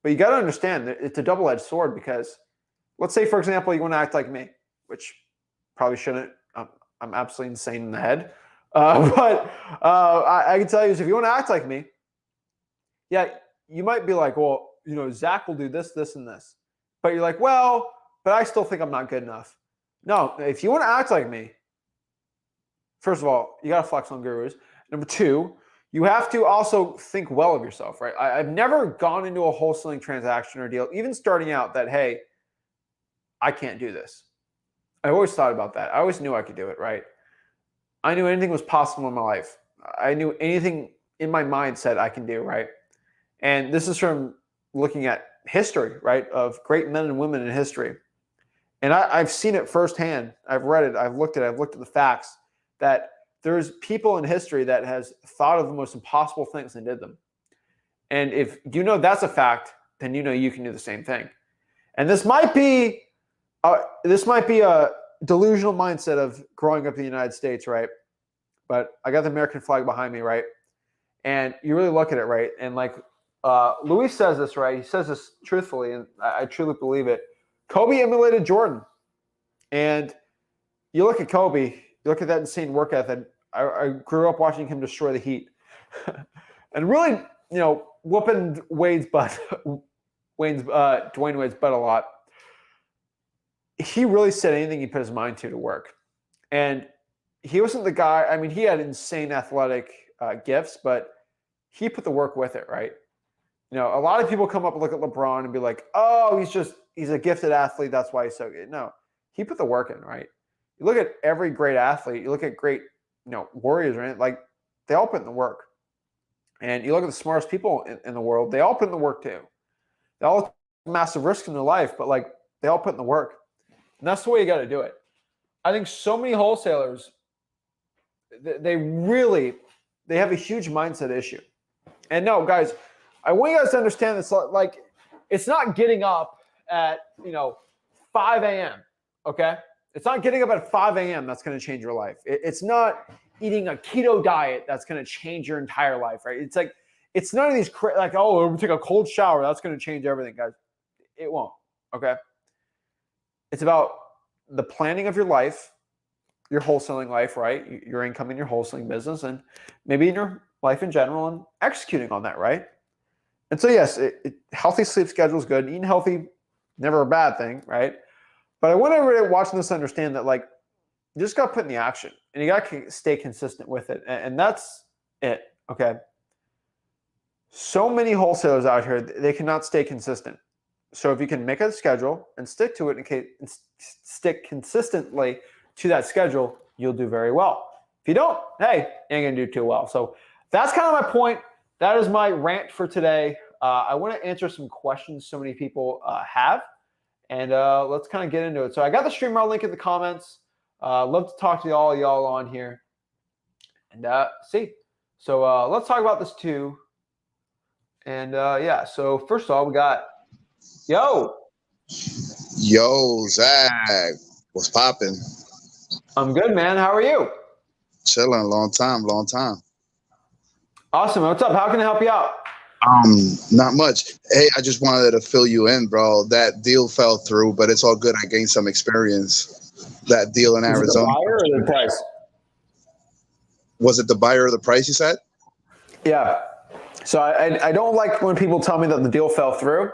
But you got to understand that it's a double-edged sword because let's say, for example, you want to act like me, which probably shouldn't. I'm absolutely insane in the head. But I can tell you is if you want to act like me, yeah, you might be like, well, you know, Zach will do this, this, and this. But you're like, well, but I still think I'm not good enough. No, if you want to act like me, first of all, you got to flex on gurus. Number two, you have to also think well of yourself, right? I've never gone into a wholesaling transaction or deal, even starting out, that, hey, I can't do this. I always thought about that. I always knew I could do it, right? I knew anything was possible in my life. I knew anything in my mind said I can do, right? And this is from looking at history, right, of great men and women in history. And I've seen it firsthand. I've read it. I've looked at it. I've looked at the facts that there's people in history that has thought of the most impossible things and did them. And if you know that's a fact, then you know you can do the same thing. And this might be a delusional mindset of growing up in the United States, right? But I got the American flag behind me, right? And you really look at it, right? And like Luis says this, right? He says this truthfully, and I truly believe it. Kobe emulated Jordan. And you look at Kobe, you look at that insane work ethic. I grew up watching him destroy the Heat. And really, you know, whooping Dwayne Wade's butt a lot. He really said anything he put his mind to work. And he wasn't the guy, I mean, he had insane athletic gifts, but he put the work with it, right? You know, a lot of people come up and look at LeBron and be like, oh, he's a gifted athlete, that's why he's so good. No, he put the work in, right? You look at every great athlete, you look at great, you know, warriors, right? Like, they all put in the work. And you look at the smartest people in the world, they all put in the work too. They all take massive risks in their life, but like, they all put in the work. And that's the way you got to do it. I think so many wholesalers, they have a huge mindset issue. And no, guys, I want you guys to understand this. Like, it's not getting up at 5 a.m. Okay, it's not getting up at 5 a.m. that's going to change your life. It's not eating a keto diet that's going to change your entire life, right? It's like it's none of these like, oh, we'll take a cold shower, that's going to change everything, guys. It won't. Okay, it's about the planning of your life, your wholesaling life, right? Your income in your wholesaling business, and maybe in your life in general, and executing on that, right? And so, yes, healthy sleep schedule is good. Eating healthy, never a bad thing, right? But I want everybody watching this to understand that, like, you just got to put in the action, and you got to stay consistent with it, and that's it. Okay. So many wholesalers out here, they cannot stay consistent. So if you can make a schedule and stick to it, and stick consistently to that schedule, you'll do very well. If you don't, hey, you ain't gonna do too well. So that's kind of my point. That is my rant for today. I want to answer some questions so many people have, and let's kind of get into it. So I got the StreamYard link in the comments. Love to talk to y'all on here, and see. So let's talk about this too. And yeah, so first of all, we got Yo, Zach, what's popping? I'm good, man. How are you? Chilling, long time. Awesome. What's up? How can I help you out? Not much. Hey, I just wanted to fill you in, bro. That deal fell through, but it's all good. I gained some experience. That deal in Arizona. Was it the buyer or the price? Was it the buyer or the price, you said? Yeah. So I don't like when people tell me that the deal fell through.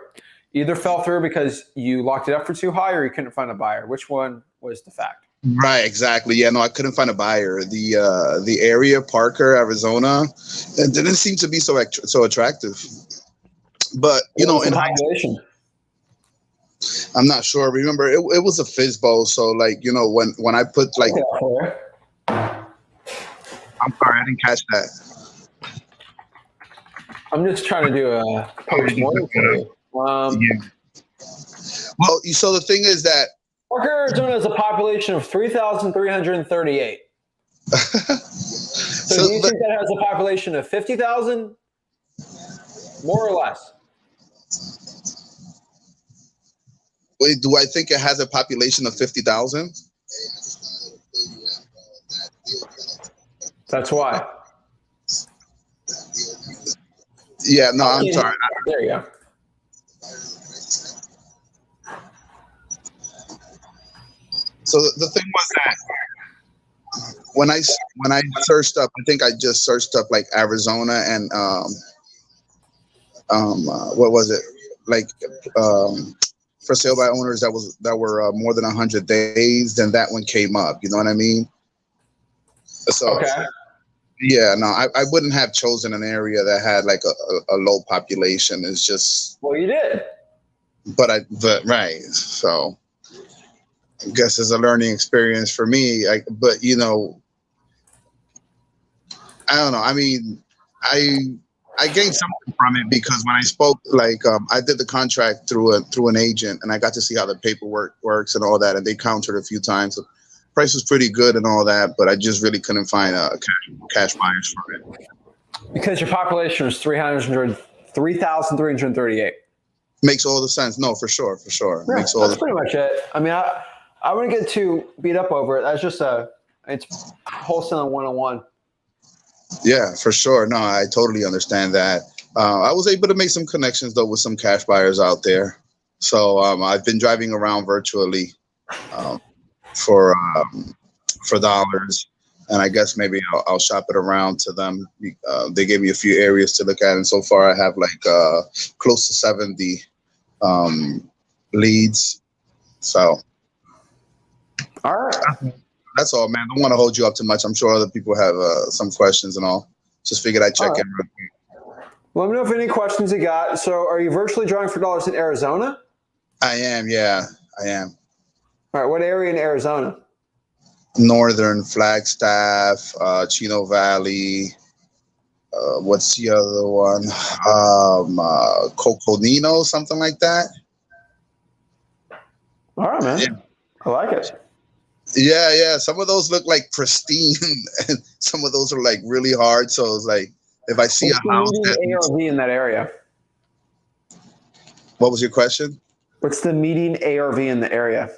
Either fell through because you locked it up for too high, or you couldn't find a buyer. Which one was the fact? Right, exactly. Yeah, no, I couldn't find a buyer. The area, Parker, Arizona, it didn't seem to be so attractive. But in population, I'm not sure. Remember, it was a fishbowl. So like, when I put like, I'm sorry, I didn't catch that. I'm just trying to do a post-mortem for you. Yeah. Well, so the thing is that Parker, Arizona has a population of 3,338. So do you think that has a population of 50,000? More or less? Wait, do I think it has a population of 50,000? That's why. Yeah, no, I'm sorry. There you go. So the thing was that when I searched up, I think I just searched up like Arizona and what was it, like for sale by owners that were more than 100 days. Then that one came up. You know what I mean? So okay. Yeah, no, I wouldn't have chosen an area that had like a low population. It's just, well, you did. But right. So I guess it's a learning experience for me. But I don't know. I mean, I gained something from it because when I spoke, I did the contract through an agent, and I got to see how the paperwork works and all that, and they countered a few times. So price was pretty good and all that, but I just really couldn't find cash buyers for it. Because your population was 3,338. Makes all the sense. No, for sure. Yeah, that's pretty much it. I mean, I wouldn't get too beat up over it. That's just it's wholesaling 101. Yeah, for sure. No, I totally understand that. I was able to make some connections though with some cash buyers out there. So I've been driving around virtually for dollars, and I guess maybe I'll shop it around to them. They gave me a few areas to look at, and so far I have close to 70 leads. So, all right. That's all, man. Don't want to hold you up too much. I'm sure other people have some questions and all. Just figured I'd check in real quick. Let me know if any questions you got. So are you virtually drawing for dollars in Arizona? I am, yeah. I am. All right. What area in Arizona? Northern Flagstaff, Chino Valley. What's the other one? Coconino, something like that. All right, man. Yeah. I like it. Yeah. Some of those look like pristine, and some of those are like really hard. So it's like if I see a house, ARV in that area. What was your question? What's the median ARV in the area?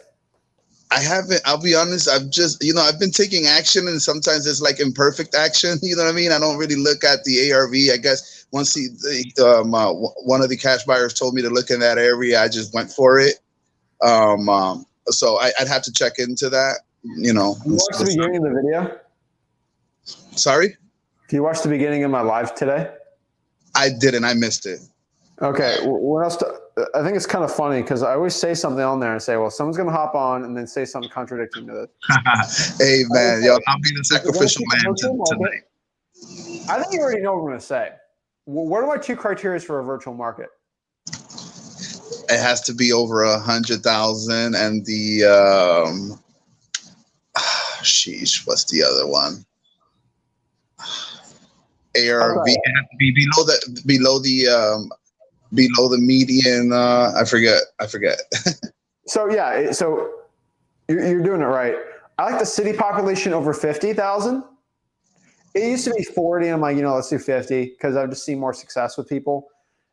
I haven't, I'll be honest. I've just, I've been taking action, and sometimes it's like imperfect action. You know what I mean? I don't really look at the ARV. I guess once one of the cash buyers told me to look in that area, I just went for it. So I'd have to check into that, You watched the beginning of the video? Sorry? Do you watch the beginning of my live today? I didn't. I missed it. Okay. What else? I think it's kind of funny because I always say something on there and say, well, someone's going to hop on and then say something contradicting to this. Hey, man. I'll be the sacrificial lamb tonight. I think you already know what I'm going to say. What are my 2 criteria for a virtual market? It has to be over 100,000, and the sheesh, what's the other one? ARV has to be below the median. I forget. So yeah, so you're doing it right. I like the city population over 50,000. It used to be 40. I'm like, let's do 50 because I've just seen more success with people.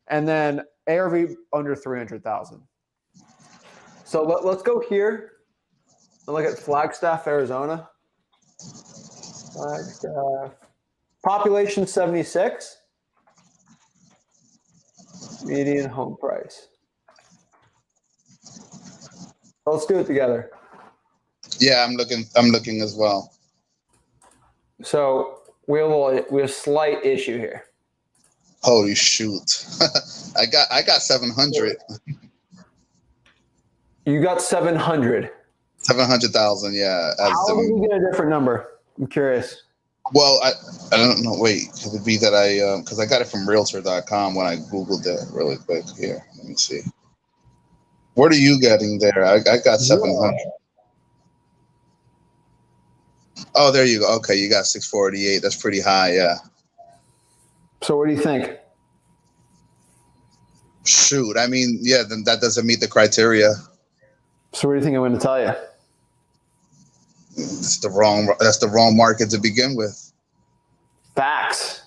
And then ARV under 300,000. So let's go here and look at Flagstaff, Arizona. Flagstaff. Population 76. Median home price. Let's do it together. Yeah, I'm looking as well. So we have a slight issue here. Holy shoot. I got 700. You got 700. 700,000, yeah. How did we get a different number? I'm curious. Well, I don't know. Wait, could it be that because I got it from realtor.com when I Googled it really quick. Here, let me see. What are you getting there? I got 700. Oh, there you go. Okay, you got 648. That's pretty high, yeah. So what do you think? Shoot, I mean, yeah, then that doesn't meet the criteria. So what do you think I'm going to tell you? That's the wrong market to begin with. Facts.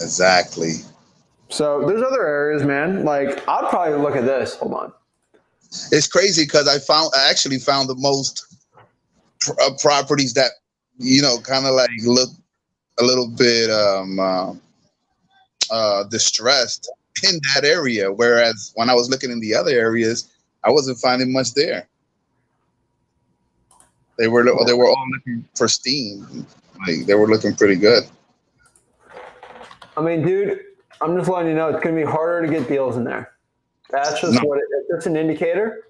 Exactly. So there's other areas, man. Like I'd probably look at this. Hold on. It's crazy because I actually found the most properties that kind of like look a little bit distressed in that area, whereas when I was looking in the other areas, I wasn't finding much there. They were all looking pristine. Like they were looking pretty good. I mean, dude, I'm just letting you know it's going to be harder to get deals in there. That's just it's an indicator.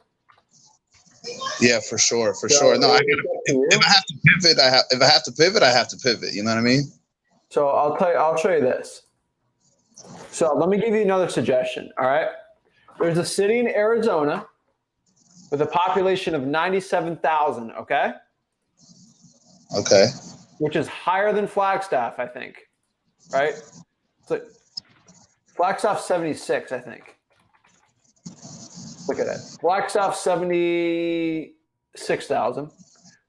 Yeah, for sure. No, if I have to pivot, I have to pivot. You know what I mean? So I'll show you this. So let me give you another suggestion. All right. There's a city in Arizona with a population of 97,000. Okay. Okay. Which is higher than Flagstaff, I think. Right. So Flagstaff 76, I think. Look at it. Flagstaff 76,000.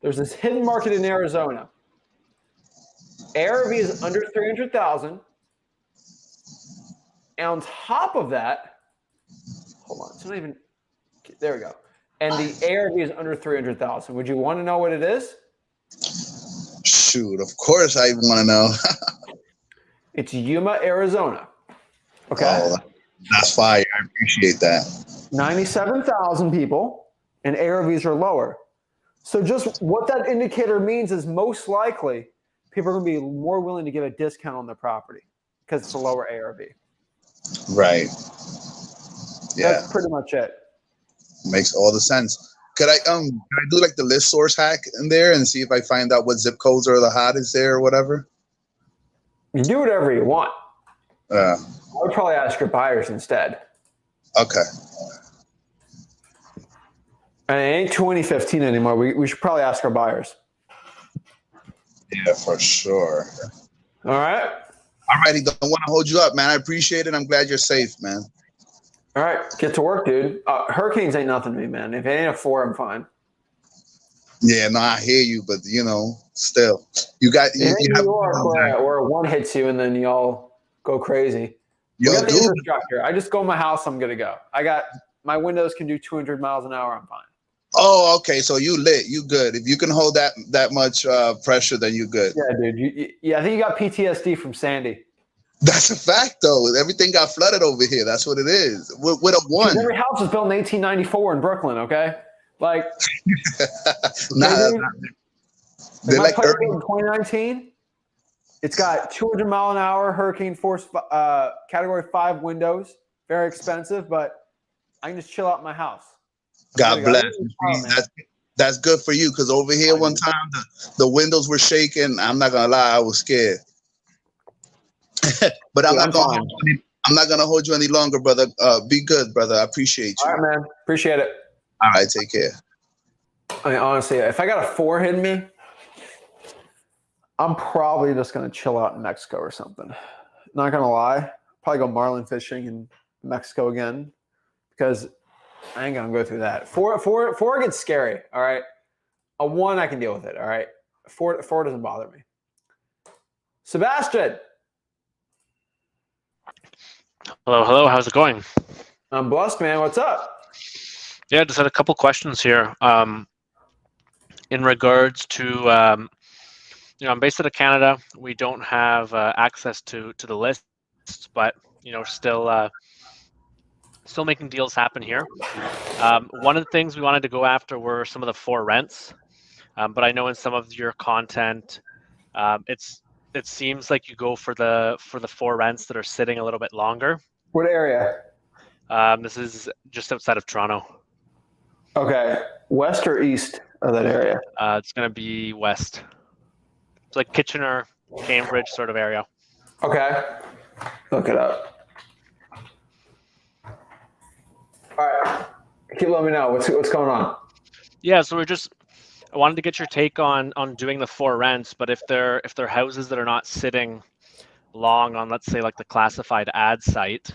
There's this hidden market in Arizona. ARV is under 300,000. And on top of that, hold on, it's not even, there we go. And the ARV is under 300,000. Would you want to know what it is? Shoot, of course I want to know. It's Yuma, Arizona. Okay. Oh, that's fire. I appreciate that. 97,000 people and ARVs are lower. So just what that indicator means is most likely people are going to be more willing to give a discount on their property because it's a lower ARV. Right. Yeah. That's pretty much it. Makes all the sense. Could I do like the list source hack in there and see if I find out what zip codes are the hottest there or whatever? You do whatever you want. I would probably ask your buyers instead. Okay. And it ain't 2015 anymore. We should probably ask our buyers. Yeah, for sure. All right. All righty. Don't want to hold you up, man. I appreciate it. I'm glad you're safe, man. All right. Get to work, dude. Hurricanes ain't nothing to me, man. If it ain't a 4, I'm fine. Yeah, no, I hear you, but still, you got. In New York, where one hits you and then y'all go crazy. We Yo, got the dude. infrastructure. I just go in my house, I'm good to go. I got my windows can do 200 miles an hour. I'm fine. Oh, okay. So you lit. You good. If you can hold that much pressure, then you good. Yeah, dude. Yeah, I think you got PTSD from Sandy. That's a fact, though. Everything got flooded over here. That's what it is. With a one. Dude, every house was built in 1894 in Brooklyn. Okay, like, Nah, okay, dude. they're My like place early. in 2019. It's got 200 mile an hour hurricane force category 5 windows. Very expensive, but I can just chill out in my house. God bless. Man. That's good for you, because over here one time the windows were shaking. I'm not gonna lie, I was scared. But I'm not gonna hold you any longer, brother. Be good, brother. I appreciate you. All right, man. Appreciate it. All right, take care. I mean, honestly, if I got a 4 hitting me, I'm probably just gonna chill out in Mexico or something. Not gonna lie, probably go marlin fishing in Mexico again, because I ain't gonna go through that. Four gets scary. All right, a 1 I can deal with it. All right, four doesn't bother me. Sebastian. Hello. How's it going? I'm blessed, man. What's up? Yeah, just had a couple questions here. In regards to, I'm based out of Canada. We don't have access to the lists, but still making deals happen here. One of the things we wanted to go after were some of the for rents, but I know in some of your content, it seems like you go for the for rents that are sitting a little bit longer. What area? This is just outside of Toronto. Okay, west or east of that area? It's going to be west. It's like Kitchener, Cambridge sort of area. Okay, look it up. All right, keep letting me know what's going on. Yeah, so I wanted to get your take on doing the for rents, but if they're houses that are not sitting long on, let's say, like the classified ad site,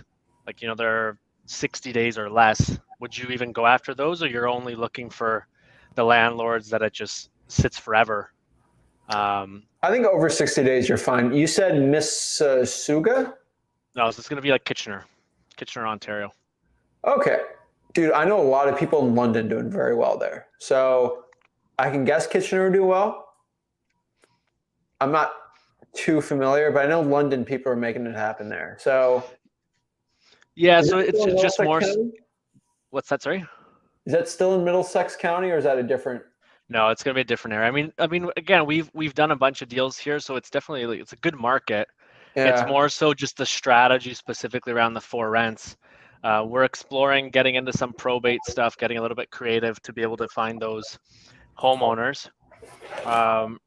like they're 60 days or less, would you even go after those, or you're only looking for the landlords that it just sits forever? I think over 60 days you're fine. You said Mississauga? No, so it's going to be like Kitchener, Ontario. Okay. Dude, I know a lot of people in London doing very well there. So I can guess Kitchener will do well. I'm not too familiar, but I know London people are making it happen there. So yeah, so it's just more. County? What's that? Sorry. Is that still in Middlesex County, or is that a different? No, it's going to be a different area. I mean, again, we've done a bunch of deals here, so it's definitely it's a good market. Yeah. It's more so just the strategy specifically around the for rents. We're exploring getting into some probate stuff, getting a little bit creative to be able to find those homeowners. But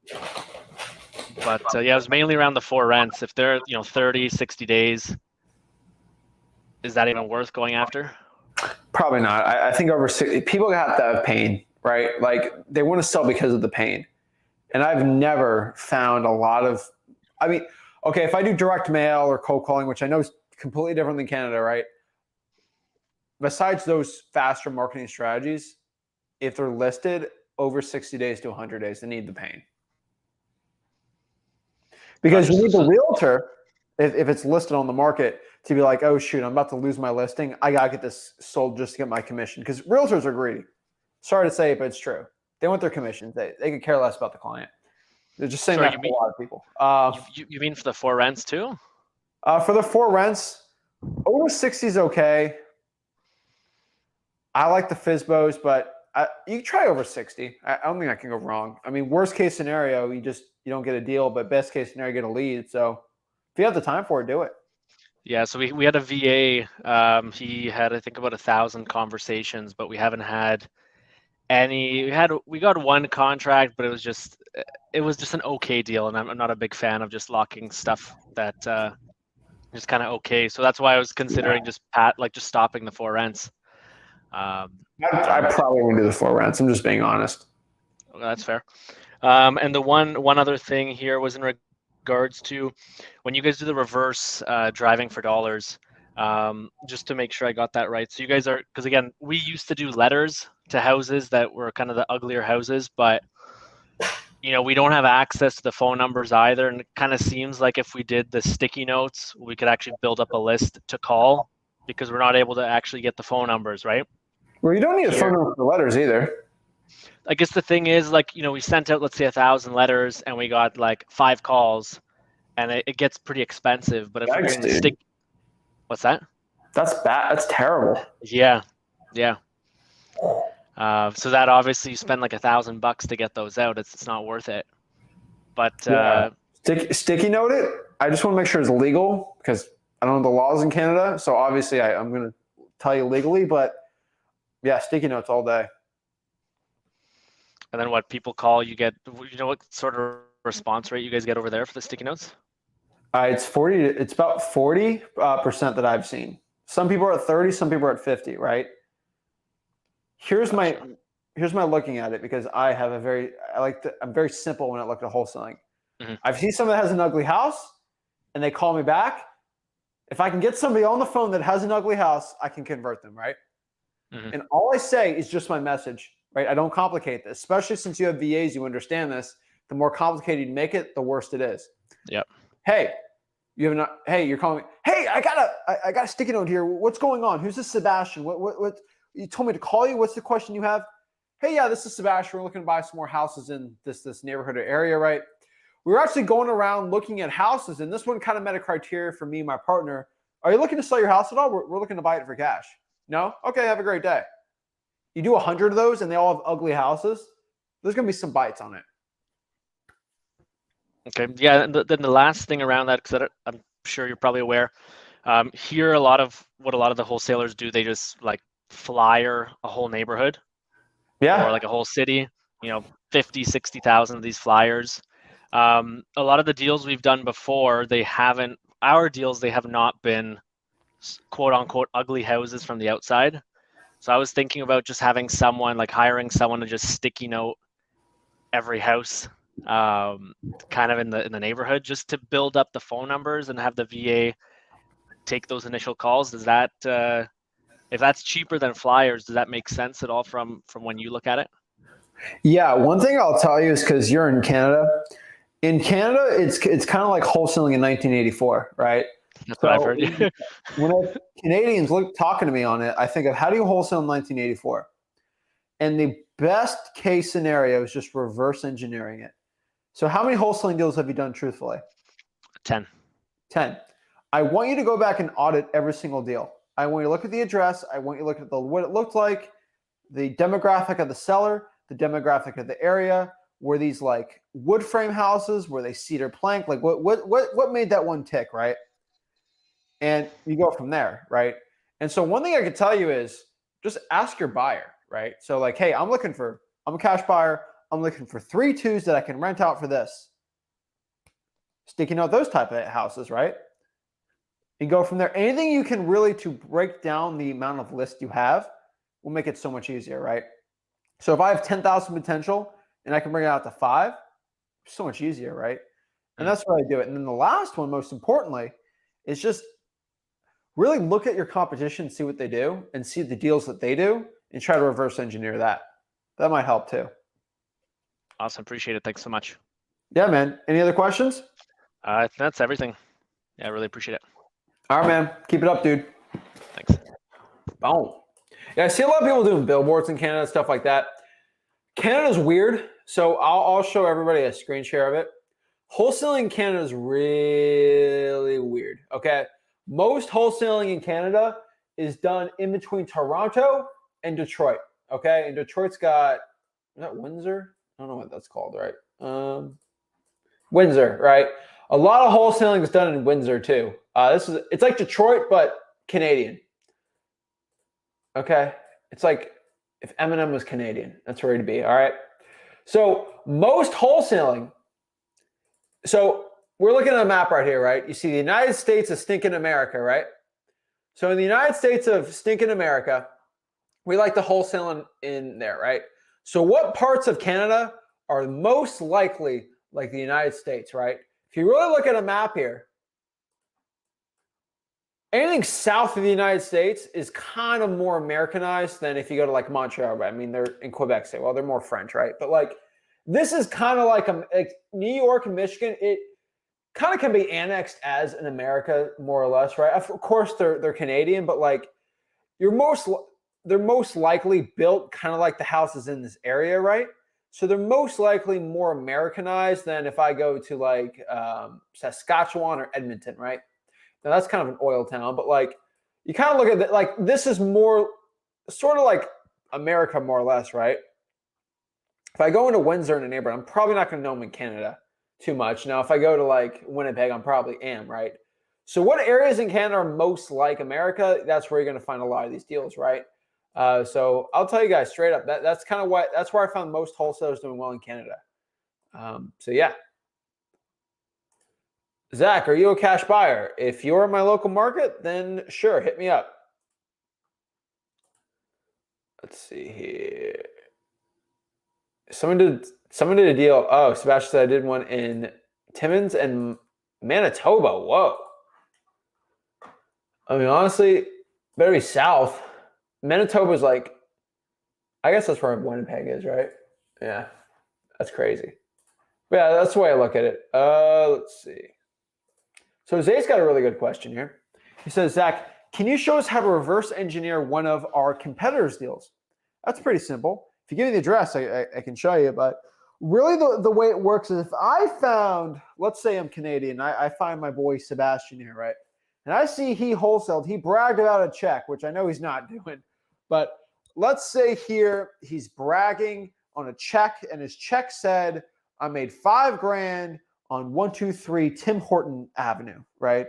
yeah, it was mainly around the for rents. If they're 30, 60 days, is that even worth going after? Probably not. I think over 60, people have to have pain, right? Like they want to sell because of the pain. And I've never found a lot of, I mean, okay, if I do direct mail or cold calling, which I know is completely different than Canada, right? Besides those faster marketing strategies, if they're listed over 60 days to 100 days, they need the pain. Because you need the realtor, if it's listed on the market, to be like, oh, shoot, I'm about to lose my listing. I got to get this sold just to get my commission. Because realtors are greedy. Sorry to say it, but it's true. They want their commissions. They could care less about the client. They're just saying that to a lot of people. You mean for the for rents too? For the for rents, over 60 is okay. I like the FSBOs, but you try over 60. I don't think I can go wrong. I mean, worst case scenario, you don't get a deal, but best case scenario, you get a lead. So if you have the time for it, do it. Yeah, so we had a VA. He had, I think, about 1,000 conversations, but we haven't had any. We got one contract, but it was just an okay deal, and I'm not a big fan of just locking stuff that is kind of okay. So that's why I was considering just stopping the for rents. I probably wouldn't do the for rents. I'm just being honest. That's fair. And the one other thing here was in regards to when you guys do the reverse driving for dollars, just to make sure I got that right. So you guys are, because again, we used to do letters to houses that were kind of the uglier houses, but we don't have access to the phone numbers either. And it kind of seems like if we did the sticky notes, we could actually build up a list to call because we're not able to actually get the phone numbers, right? Well, you don't need a phone Here. number for letters either. I guess the thing is, like, we sent out, let's say, 1,000 letters and we got like 5 calls, and it gets pretty expensive. But if we're Yikes, doing the dude. stick, what's that? That's bad. That's terrible. Yeah. So that obviously you spend like $1,000 to get those out. It's not worth it. But Yeah. Sticky note it. I just want to make sure it's legal because I don't know the laws in Canada. So obviously I'm going to tell you legally, but yeah, sticky notes all day. and then what people call, you get, what sort of response rate you guys get over there for the sticky notes? It's about 40% that I've seen. Some people are at 30, some people are at 50, right? Here's my looking at it because I'm very simple when I look at wholesaling. Mhm. I've seen someone that has an ugly house and they call me back. If I can get somebody on the phone that has an ugly house, I can convert them, right? Mhm. And all I say is just my message, right? I don't complicate this, especially since you have VAs, you understand this. The more complicated you make it, the worse it is. Yep. Hey, you're calling me. Hey, I got a sticky note here. What's going on? Who's this Sebastian? What you told me to call you? What's the question you have? Hey, yeah, this is Sebastian. We're looking to buy some more houses in this neighborhood or area, right? We were actually going around looking at houses, and this one kind of met a criteria for me and my partner. Are you looking to sell your house at all? We're looking to buy it for cash. No? Okay, have a great day. You do 100 of those, and they all have ugly houses. There's going to be some bites on it. Okay. Yeah. And then the last thing around that, because I'm sure you're probably aware, here a lot of the wholesalers do, they just like flyer a whole neighborhood Yeah. or like a whole city, 50, 60,000 of these flyers. A lot of the deals we've done before, they have not been quote unquote ugly houses from the outside. So I was thinking about just having hiring someone to just sticky note every house, kind of in the neighborhood, just to build up the phone numbers and have the VA take those initial calls. Does that, if that's cheaper than flyers, does that make sense at all from when you look at it? Yeah, one thing I'll tell you is because you're in Canada. In Canada, it's kind of like wholesaling in 1984, right? That's what I've heard. When Canadians talking to me on it, I think of how do you wholesale in 1984? And the best case scenario is just reverse engineering it. So how many wholesaling deals have you done truthfully? 10. 10. I want you to go back and audit every single deal. I want you to look at the address. I want you to look at what it looked like, the demographic of the seller, the demographic of the area. Were these like wood frame houses? Were they cedar plank? Like what made that one tick, right? And you go from there, right? And so one thing I could tell you is just ask your buyer, right? So like, hey, I'm a cash buyer. I'm looking for 3 2s that I can rent out for this. Sticking out those type of houses, right? And go from there. Anything you can really to break down the amount of list you have will make it so much easier, right? So if I have 10,000 potential and I can bring it out to 5, so much easier, right? And that's why I do it. And then the last one, most importantly, is just really look at your competition, see what they do, and see the deals that they do, and try to reverse engineer that. That might help too. Awesome. Appreciate it. Thanks so much. Yeah, man. Any other questions? That's everything. Yeah, I really appreciate it. All right, man. Keep it up, dude. Thanks. Boom. Yeah, I see a lot of people doing billboards in Canada, stuff like that. Canada's weird, so I'll show everybody a screen share of it. Wholesaling in Canada is really weird, okay? Most wholesaling in Canada is done in between Toronto and Detroit, okay? And Detroit's got, is that Windsor? I don't know what that's called, right? Windsor, right? A lot of wholesaling is done in Windsor too. It's like Detroit, but Canadian. Okay, it's like if Eminem was Canadian. That's where he'd be. All right. So most wholesaling. So we're looking at a map right here, right? You see the United States of stinking America, right? So in the United States of stinking America, we like to wholesale in there, right? So what parts of Canada are most likely like the United States, right? If you really look at a map here, anything south of the United States is kind of more Americanized than if you go to like Montreal, right? I mean, they're in Quebec State. Well, they're more French, right? But like this is kind of like New York and Michigan. It kind of can be annexed as an America, more or less, right? Of course, they're Canadian, but like they're most likely built kind of like the houses in this area, right? So they're most likely more Americanized than if I go to like Saskatchewan or Edmonton, right? Now that's kind of an oil town, but like you kind of look at it like this is more sort of like America, more or less, right? If I go into Windsor in a neighborhood, I'm probably not going to know them in Canada too much. Now, if I go to like Winnipeg, I'm probably am, right? So what areas in Canada are most like America? That's where you're going to find a lot of these deals, right? So I'll tell you guys straight up, that's kind of that's where I found most wholesalers doing well in Canada. So yeah. Zach, are you a cash buyer? If you're in my local market, then sure, hit me up. Let's see here. Someone did a deal. Oh, Sebastian said I did one in Timmins and Manitoba. Whoa. I mean, honestly, better be south. Manitoba's like, I guess that's where Winnipeg is, right? Yeah, that's crazy. But yeah, that's the way I look at it. Let's see. So Zay's got a really good question here. He says, Zach, can you show us how to reverse engineer one of our competitors' deals? That's pretty simple. If you give me the address, I can show you. But really the way it works is if I found, let's say I'm Canadian, I find my boy Sebastian here, right? And I see he wholesaled, he bragged about a check, which I know he's not doing. But let's say here he's bragging on a check, and his check said, I made $5,000 on 123 Tim Horton Avenue, right?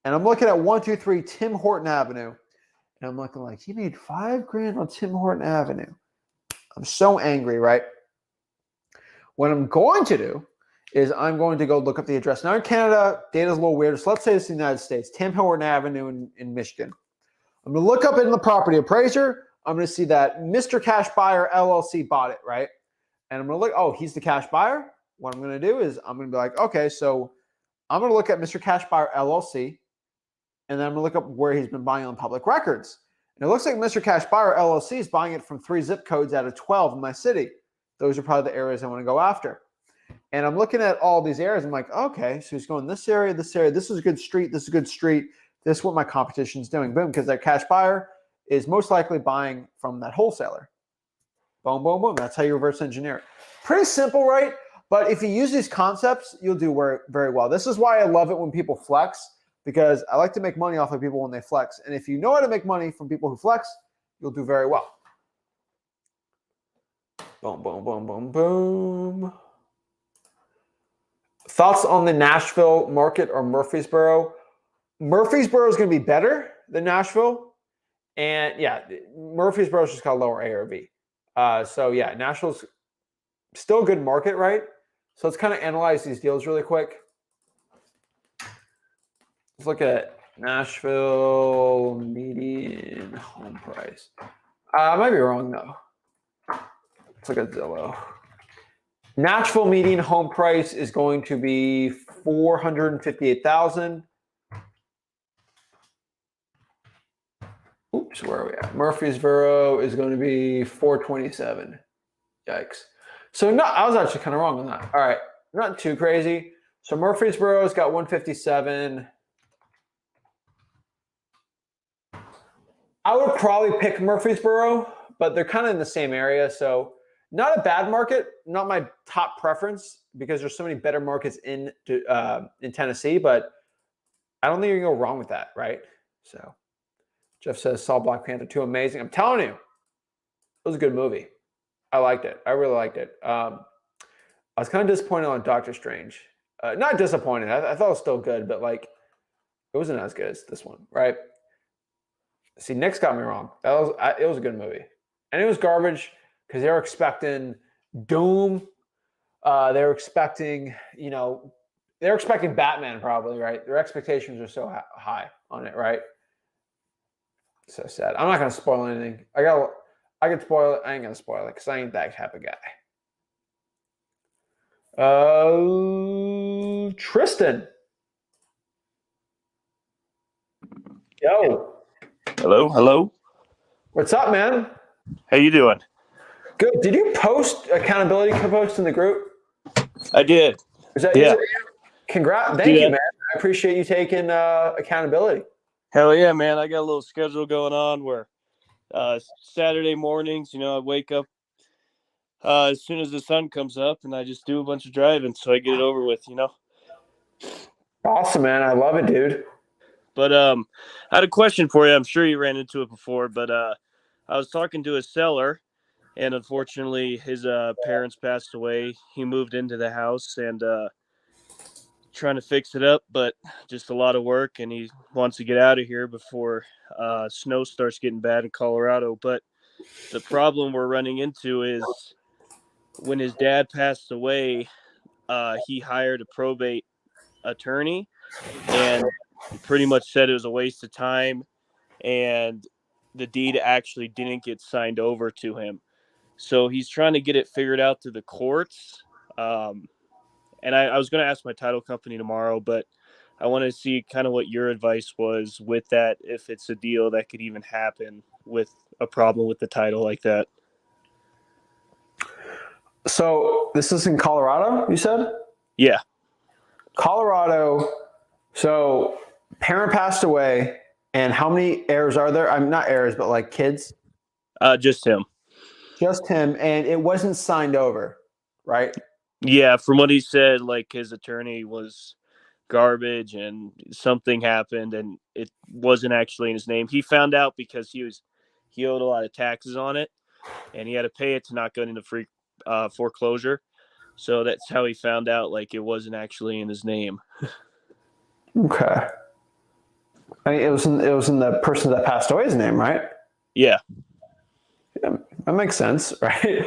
And I'm looking at 123 Tim Horton Avenue, and I'm looking like, he made $5,000 on Tim Horton Avenue. I'm so angry, right? What I'm going to do is I'm going to go look up the address. Now in Canada, data's a little weird. So let's say it's the United States, Tim Horton Avenue in Michigan. I'm going to look up in the property appraiser. I'm going to see that Mr. Cash Buyer LLC bought it, right? And I'm going to look, oh, he's the cash buyer. What I'm going to do is I'm going to be like, okay, so I'm going to look at Mr. Cash Buyer LLC, and then I'm going to look up where he's been buying on public records. And it looks like Mr. Cash Buyer LLC is buying it from 3 zip codes out of 12 in my city. Those are probably the areas I want to go after. And I'm looking at all these areas. I'm like, okay, so he's going this area, this area. This is a good street. This is a good street. This is what my competition is doing. Boom, because that cash buyer is most likely buying from that wholesaler. Boom, boom, boom. That's how you reverse engineer it. Pretty simple, right? But if you use these concepts, you'll do very well. This is why I love it when people flex, because I like to make money off of people when they flex. And if you know how to make money from people who flex, you'll do very well. Boom, boom, boom, boom, boom. Thoughts on the Nashville market or Murfreesboro? Murfreesboro is going to be better than Nashville. And yeah, Murfreesboro is just got a lower ARV. So yeah, Nashville's still a good market, right? So let's kind of analyze these deals really quick. Let's look at Nashville median home price. I might be wrong though. Let's look at Zillow. Nashville median home price is going to be $458,000. Oops, where are we at? Murfreesboro is going to be $427. Yikes. So no, I was actually kind of wrong on that. All right, not too crazy. So Murfreesboro's got 157. I would probably pick Murfreesboro, but they're kind of in the same area. So not a bad market, not my top preference because there's so many better markets in Tennessee, but I don't think you can go wrong with that, right? So Jeff says, saw Black Panther 2 amazing. I'm telling you, it was a good movie. I liked it. I really liked it. I was kind of disappointed on Doctor Strange. Not disappointed. I thought it was still good, but like it wasn't as good as this one, right? See, Nick's got me wrong. It was a good movie. And it was garbage because they were expecting Doom. They were expecting, they were expecting Batman probably, right? Their expectations are so high on it, right? So sad. I'm not going to spoil anything. I can spoil it. I ain't going to spoil it because I ain't that type of guy. Tristan. Yo. Hello. What's up, man? How you doing? Good. Did you post accountability post in the group? I did. Is it? Congrats. Thank you, Yeah. man. I appreciate you taking accountability. Hell yeah, man. I got a little schedule going on where Saturday mornings, I wake up as soon as the sun comes up and I just do a bunch of driving so I get it over with. Awesome, man. I love it, dude. But I had a question for you. I'm sure you ran into it before, but I was talking to a seller, and unfortunately his parents passed away. He moved into the house and trying to fix it up, but just a lot of work, and he wants to get out of here before snow starts getting bad in Colorado. But the problem we're running into is when his dad passed away, he hired a probate attorney, and he pretty much said it was a waste of time, and the deed actually didn't get signed over to him. So he's trying to get it figured out through the courts. And I was going to ask my title company tomorrow, but I wanted to see kind of what your advice was with that, if it's a deal that could even happen with a problem with the title like that. So this is in Colorado, you said? Yeah. Colorado. So parent passed away, and how many heirs are there? I'm not heirs, but like kids. Just him. Just him, and it wasn't signed over, right? Yeah, from what he said, like his attorney was garbage and something happened and it wasn't actually in his name. He found out because he owed a lot of taxes on it and he had to pay it to not go into free foreclosure. So that's how he found out like it wasn't actually in his name. Okay. I mean, it was in the person that passed away's name, right? Yeah. That makes sense, right?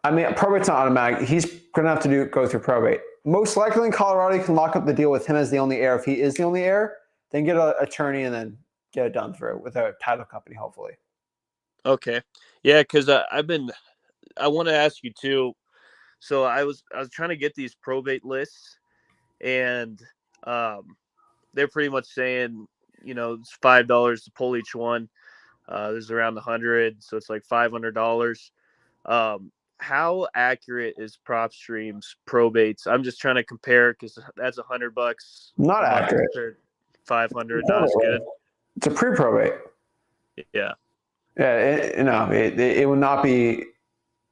I mean, probate's not automatic. He's going to have to go through probate. Most likely in Colorado, you can lock up the deal with him as the only heir. If he is the only heir, then get an attorney and then get it done through with a title company, hopefully. Okay. Yeah, because I want to ask you too. So I was trying to get these probate lists, and they're pretty much saying, it's $5 to pull each one. There's around 100, so it's like $500. How accurate is PropStream's probates? I'm just trying to compare because that's $100. Not accurate. 500, not as good. It's a pre-probate. Yeah. Yeah, it will not be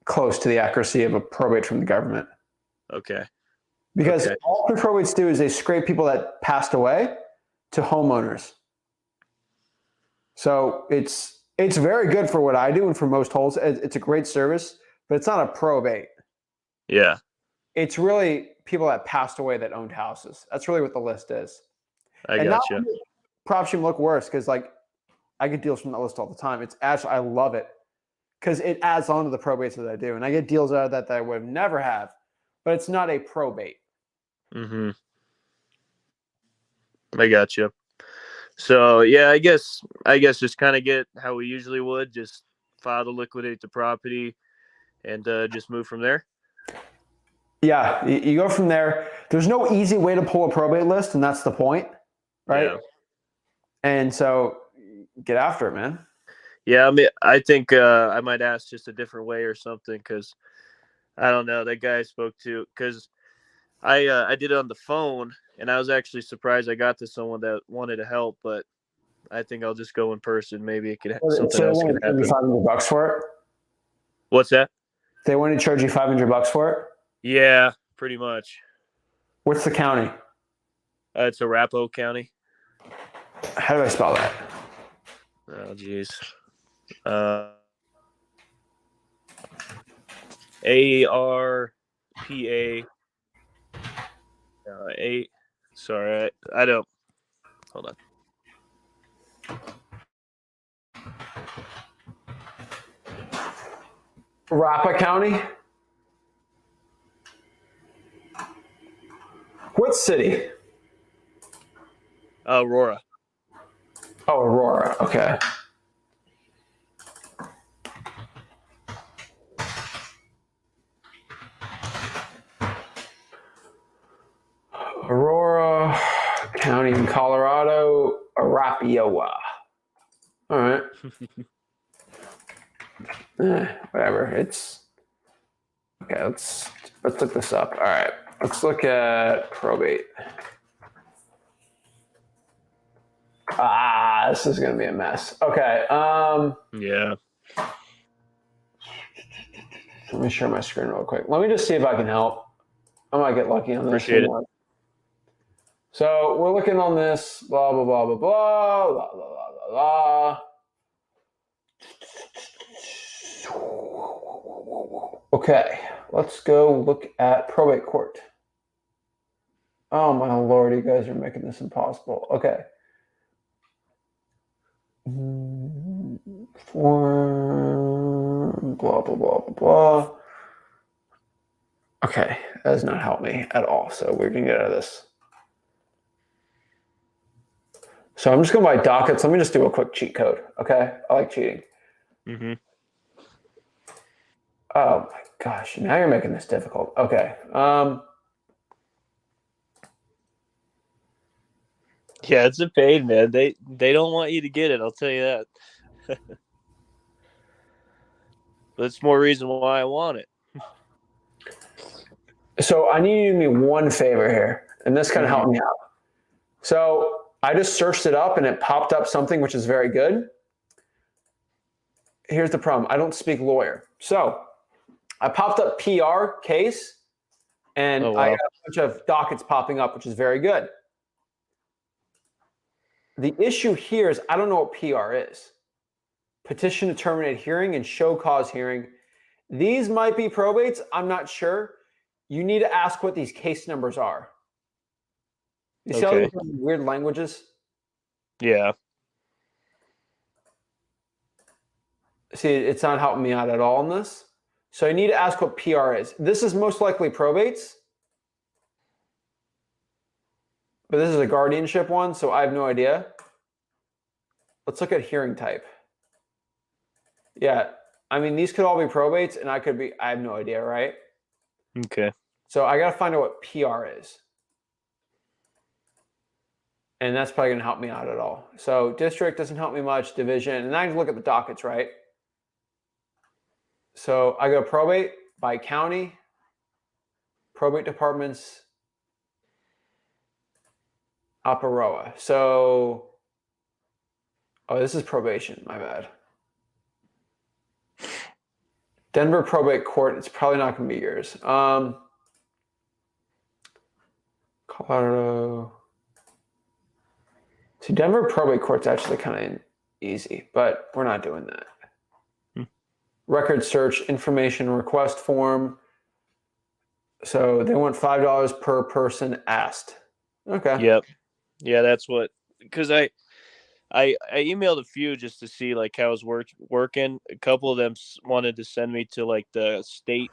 close to the accuracy of a probate from the government. Okay. Because all pre-probates do is they scrape people that passed away to homeowners. So it's very good for what I do and for most wholes. It's a great service, but it's not a probate. Yeah. It's really people that passed away that owned houses. That's really what the list is. I gotcha. PropStream look worse because like I get deals from that list all the time. It's actually, I love it because it adds on to the probates that I do. And I get deals out of that I would never have, but it's not a probate. Mm-hmm. I gotcha. So yeah, I guess just kind of get how we usually would, just file to liquidate the property and just move from there. Yeah, you go from there. There's no easy way to pull a probate list, and that's the point, right? Yeah. And so get after it, man. Yeah, I mean, I think I might ask just a different way or something because I don't know. That guy I spoke to, because I did it on the phone, and I was actually surprised I got to someone that wanted to help, but I think I'll just go in person. Maybe it could something else can happen. $500 for it. What's that? They want to charge you $500 for it. Yeah, pretty much. What's the county? It's Arapahoe County. How do I spell that? Oh, geez. ARPA. Sorry, I don't. Hold on. Arapahoe County. What city? Aurora. Oh, Aurora. Okay. Aurora County in Colorado, Arapahoe. All right. Whatever. It's okay. Let's look this up. All right. Let's look at probate. This is gonna be a mess. Okay. Yeah. Let me share my screen real quick. Let me just see if I can help. I might get lucky on this. Appreciate it. So we're looking on this. Blah blah blah blah blah blah blah blah blah. Okay, let's go look at probate court. Oh my lord, you guys are making this impossible. Okay. Form, blah, blah, blah, blah, blah. Okay, that does not help me at all. So we're going to get out of this. So I'm just going by dockets. Let me just do a quick cheat code. Okay, I like cheating. Mm-hmm. Oh my gosh, now you're making this difficult. Okay. Yeah, it's a pain, man. They don't want you to get it. I'll tell you that. But it's more reason why I want it. So I need you to do me one favor here, and this kind of helped me out. So I just searched it up, and it popped up something which is very good. Here's the problem. I don't speak lawyer. So I popped up PR case, and I got a bunch of dockets popping up, which is very good. The issue here is I don't know what PR is. Petition to terminate hearing and show cause hearing. These might be probates. I'm not sure. You need to ask what these case numbers are. You see how these weird languages? Yeah. See, it's not helping me out at all in this. So I need to ask what PR is. This is most likely probates. But this is a guardianship one, so I have no idea. Let's look at hearing type. Yeah, I mean, these could all be probates, and I have no idea, right? Okay. So I got to find out what PR is. And that's probably going to help me out at all. So district doesn't help me much, division, and I can look at the dockets, right? So I go probate by county, probate departments, Aparoa. So, this is probation, my bad. Denver probate court, it's probably not going to be yours. Colorado. See, Denver probate court's actually kind of easy, but we're not doing that. Record search, information request form. So they want $5 per person asked. Okay. Yep. Yeah, that's what, because I emailed a few just to see like how it was working. A couple of them wanted to send me to like the state,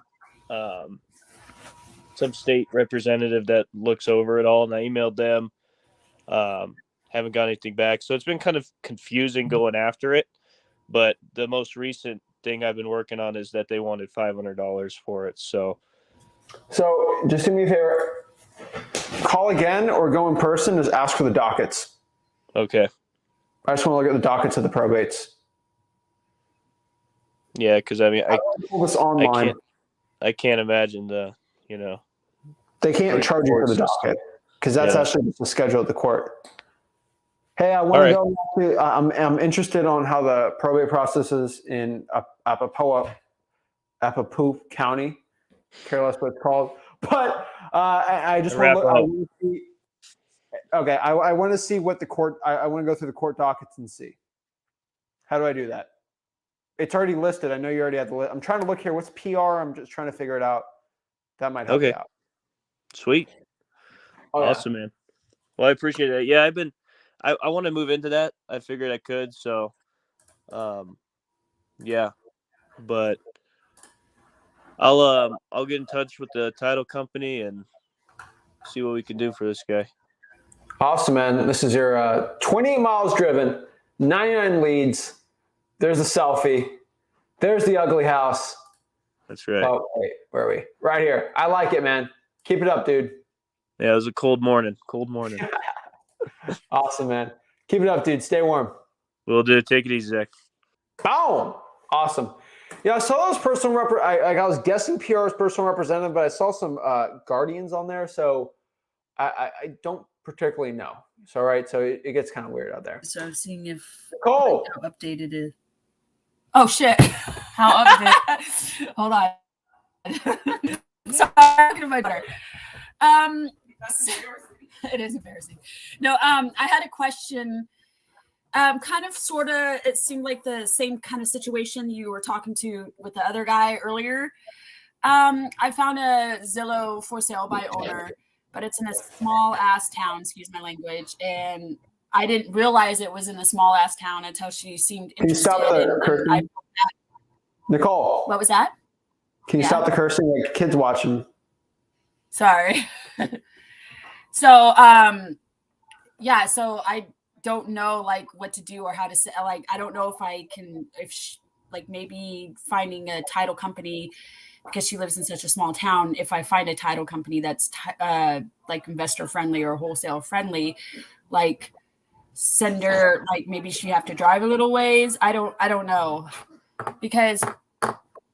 some state representative that looks over it all, and I emailed them. Haven't got anything back, so it's been kind of confusing going after it. But the most recent thing I've been working on is that they wanted $500 for it. So just do me a favor. Call again or go in person. Just ask for the dockets. Okay. I just want to look at the dockets of the probates. Yeah, because I mean, I pull this online. I can't imagine They can't charge you for the docket because that's actually just the schedule at the court. Hey, I want to go. I'm interested on how the probate process is in Apopka County. Care less what it's called, but I just want to see. Okay, I want to see what the court. I want to go through the court dockets and see. How do I do that? It's already listed. I know you already have the list. I'm trying to look here. What's PR? I'm just trying to figure it out. That might help you out. Sweet. Awesome, man. Well, I appreciate it. Yeah, I want to move into that. I figured I could. So, yeah, but I'll get in touch with the title company and see what we can do for this guy. Awesome, man. This is your 28 miles driven, 99 leads. There's a selfie. There's the ugly house. That's right. Oh, wait, where are we? Right here. I like it, man. Keep it up, dude. Yeah, it was a cold morning. Awesome, man. Keep it up, dude. Stay warm. Will do. Take it easy, Zach. Boom. Awesome. Yeah, I saw those personal I was guessing PR is personal representative, but I saw some guardians on there, so I don't particularly know. So right, so it gets kind of weird out there. So I'm seeing if Cole, how updated it. Oh shit! How updated? Hold on. Sorry, I'm talking to my daughter. It is embarrassing. No, I had a question. Kind of, sort of, it seemed like the same kind of situation you were talking to with the other guy earlier. I found a Zillow for sale by owner, but it's in a small ass town, excuse my language, and I didn't realize it was in a small ass town until she seemed interested. Can you stop the cursing? Nicole. What was that? Can you stop the cursing? Like kids watching. Sorry. So, yeah, so I don't know like what to do or how to say, like, I don't know if I can, like maybe finding a title company, because she lives in such a small town. If I find a title company that's like investor friendly or wholesale friendly, like send her, like maybe she have to drive a little ways. I don't know, because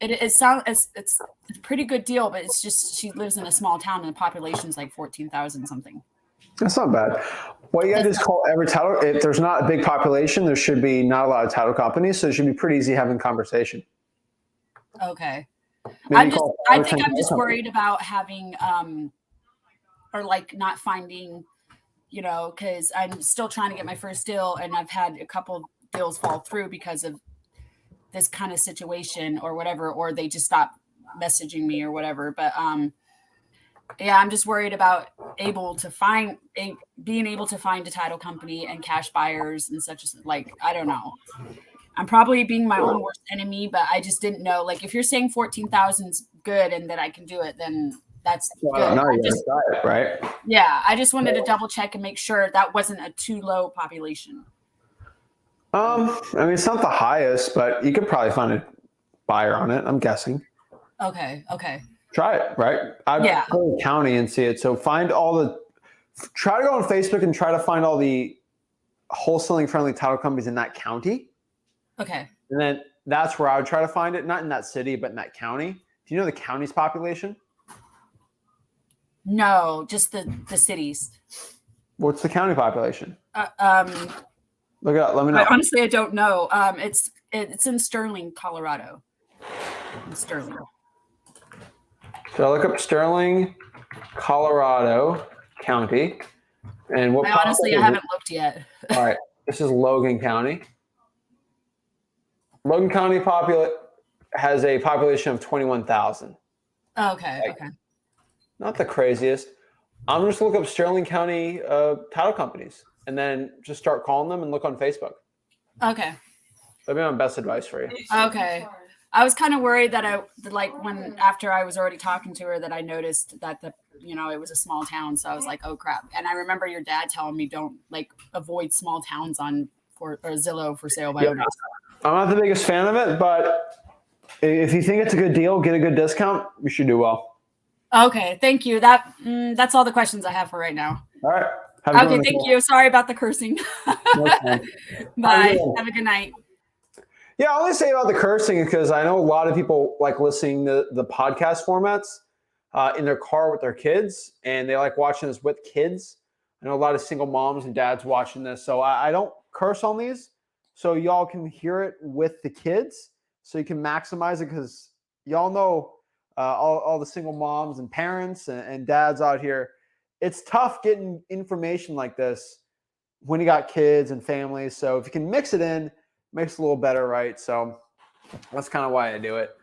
it sounds it's a pretty good deal, but it's just she lives in a small town and the population's like 14,000 something. That's not bad. Well, you got to just call every title. If there's not a big population, there should be not a lot of title companies, so it should be pretty easy having conversation. Okay. I think I'm just worried about having or like not finding, you know, because I'm still trying to get my first deal, and I've had a couple deals fall through because of this kind of situation or whatever, or they just stop messaging me or whatever. But yeah, I'm just worried about being able to find a title company and cash buyers and such, as like, I don't know. I'm probably being my own worst enemy, but I just didn't know. Like, if you're saying 14,000 is good and that I can do it, then that's good. Right? Yeah, I just wanted to double check and make sure that wasn't a too low population. I mean, it's not the highest, but you could probably find a buyer on it, I'm guessing. Okay. Try it, right? I'd go to the county and see it. So try to go on Facebook and try to find all the wholesaling friendly title companies in that county. Okay. And then that's where I would try to find it, not in that city, but in that county. Do you know the county's population? No, just the cities. What's the county population? Look it up. Let me know. Honestly, I don't know. It's in Sterling, Colorado. Sterling. So I look up Sterling, Colorado County, and what? I haven't looked yet. All right, this is Logan County. Logan County has a population of 21,000. Oh, okay. Not the craziest. I'm just gonna look up Sterling County title companies, and then just start calling them and look on Facebook. Okay. That'd be my best advice for you. Okay. I was kind of worried that after I was already talking to her, that I noticed that it was a small town. So I was like, oh crap. And I remember your dad telling me don't avoid small towns or Zillow for sale by owners. I'm not the biggest fan of it, but if you think it's a good deal, get a good discount, you should do well. Okay. Thank you. That's all the questions I have for right now. All right. Okay. Thank you. Sorry about the cursing. Bye. Have a good night. Yeah, I only say about the cursing because I know a lot of people like listening to the podcast formats in their car with their kids, and they like watching this with kids. I know a lot of single moms and dads watching this, so I don't curse on these, so y'all can hear it with the kids, so you can maximize it, because y'all know all the single moms and parents and dads out here. It's tough getting information like this when you got kids and families, so if you can mix it in, makes it a little better, right? So that's kind of why I do it.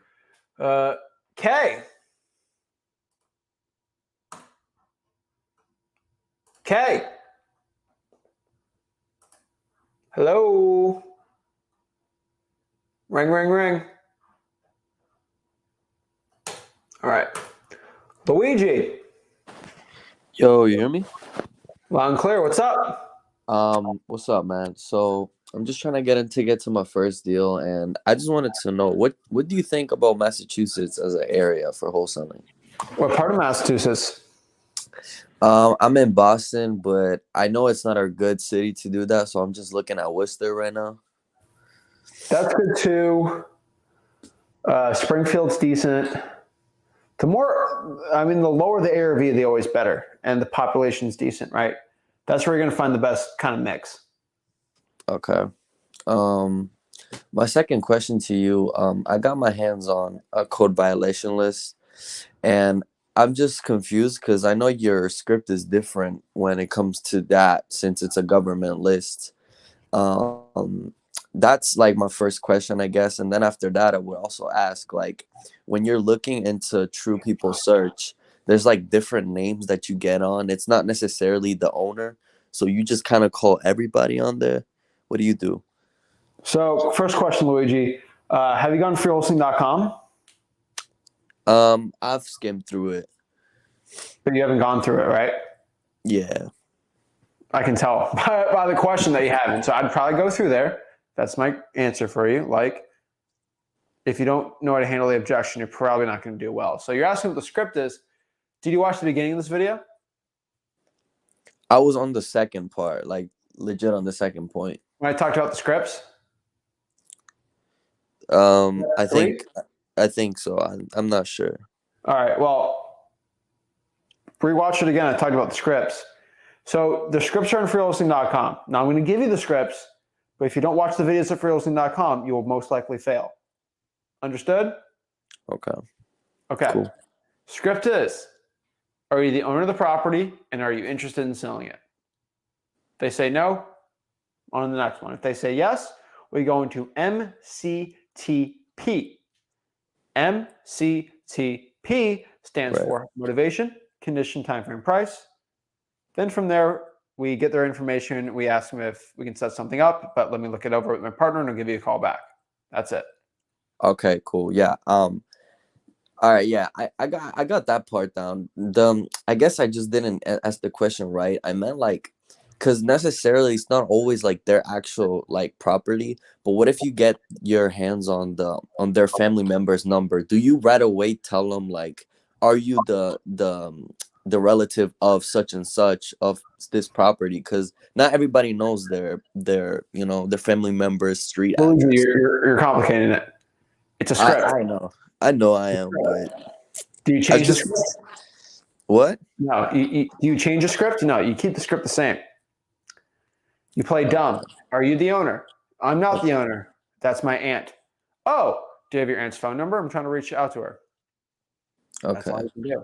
Kay. Hello. Ring, ring, ring. All right. Luigi. Yo, you hear me? Loud and clear. What's up? What's up, man? So I'm just trying to get to my first deal, and I just wanted to know what do you think about Massachusetts as an area for wholesaling? What part of Massachusetts? I'm in Boston, but I know it's not a good city to do that, so I'm just looking at Worcester right now. That's good too. Springfield's decent. The lower the ARV, the always better, and the population's decent, right? That's where you're gonna find the best kind of mix. Okay. My second question to you, I got my hands on a code violation list, and I'm just confused because I know your script is different when it comes to that since it's a government list. That's like my first question, I guess. And then after that, I would also ask, like, when you're looking into True People Search, there's like different names that you get on. It's not necessarily the owner. So you just kind of call everybody on there. What do you do? So first question, Luigi, have you gone to freewholesaling.com? I've skimmed through it. But you haven't gone through it, right? Yeah. I can tell by the question that you haven't. So I'd probably go through there. That's my answer for you. Like, if you don't know how to handle the objection, you're probably not going to do well. So you're asking what the script is. Did you watch the beginning of this video? I was on the second part, like legit on the second point. When I talked about the scripts? I think so. I'm not sure. All right. Well, rewatch it again. I talked about the scripts. So the scripts are on freewholesaling.com. Now I'm going to give you the scripts, but if you don't watch the videos at freewholesaling.com, you will most likely fail. Understood? Okay. Okay. Cool. Script is, are you the owner of the property and are you interested in selling it? If they say no, on to the next one. If they say yes, we go into MCTP. MCTP stands for motivation, condition, time frame, price. Then from there, we get their information. We ask them if we can set something up, but let me look it over with my partner and I'll give you a call back. That's it. Okay, cool. Yeah. All right. Yeah. I got that part down. I guess I just didn't ask the question right. I meant like, because necessarily it's not always like their actual like property, but what if you get your hands on their family member's number? Do you right away tell them like, are you the relative of such and such of this property? Because not everybody knows their family member's street address. You're complicating it. It's a script. I know I am, but do you change the script? What? No. Do you change the script? No, you keep the script the same. You play dumb. Are you the owner? I'm not the owner. That's my aunt. Oh, do you have your aunt's phone number? I'm trying to reach out to her. Okay. That's all you can do.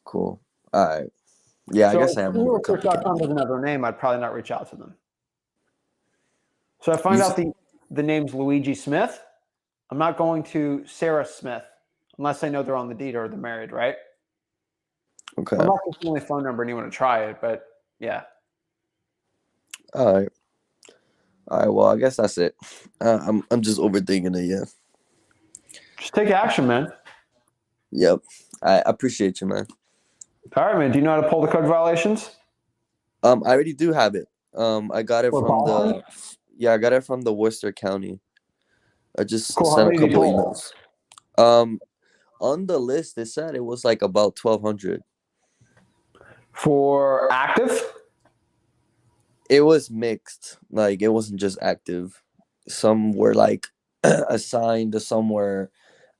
Cool. All right. Yeah, so I guess I am. If.com doesn't have their name, I'd probably not reach out to them. So I find out the name's Luigi Smith. I'm not going to Sarah Smith unless I know they're on the deed or they're married, right? Okay. I'm not going to the phone number and you want to try it, but yeah. All right. Well, I guess that's it. I'm just overthinking it. Yeah. Just take action, man. Yep. I appreciate you, man. All right, man. Do you know how to pull the code violations? I already do have it. I got it from the Worcester County. I just sent a couple emails. On the list, it said it was like about 1,200. For active? It was mixed. Like, it wasn't just active. Some were like assigned, some were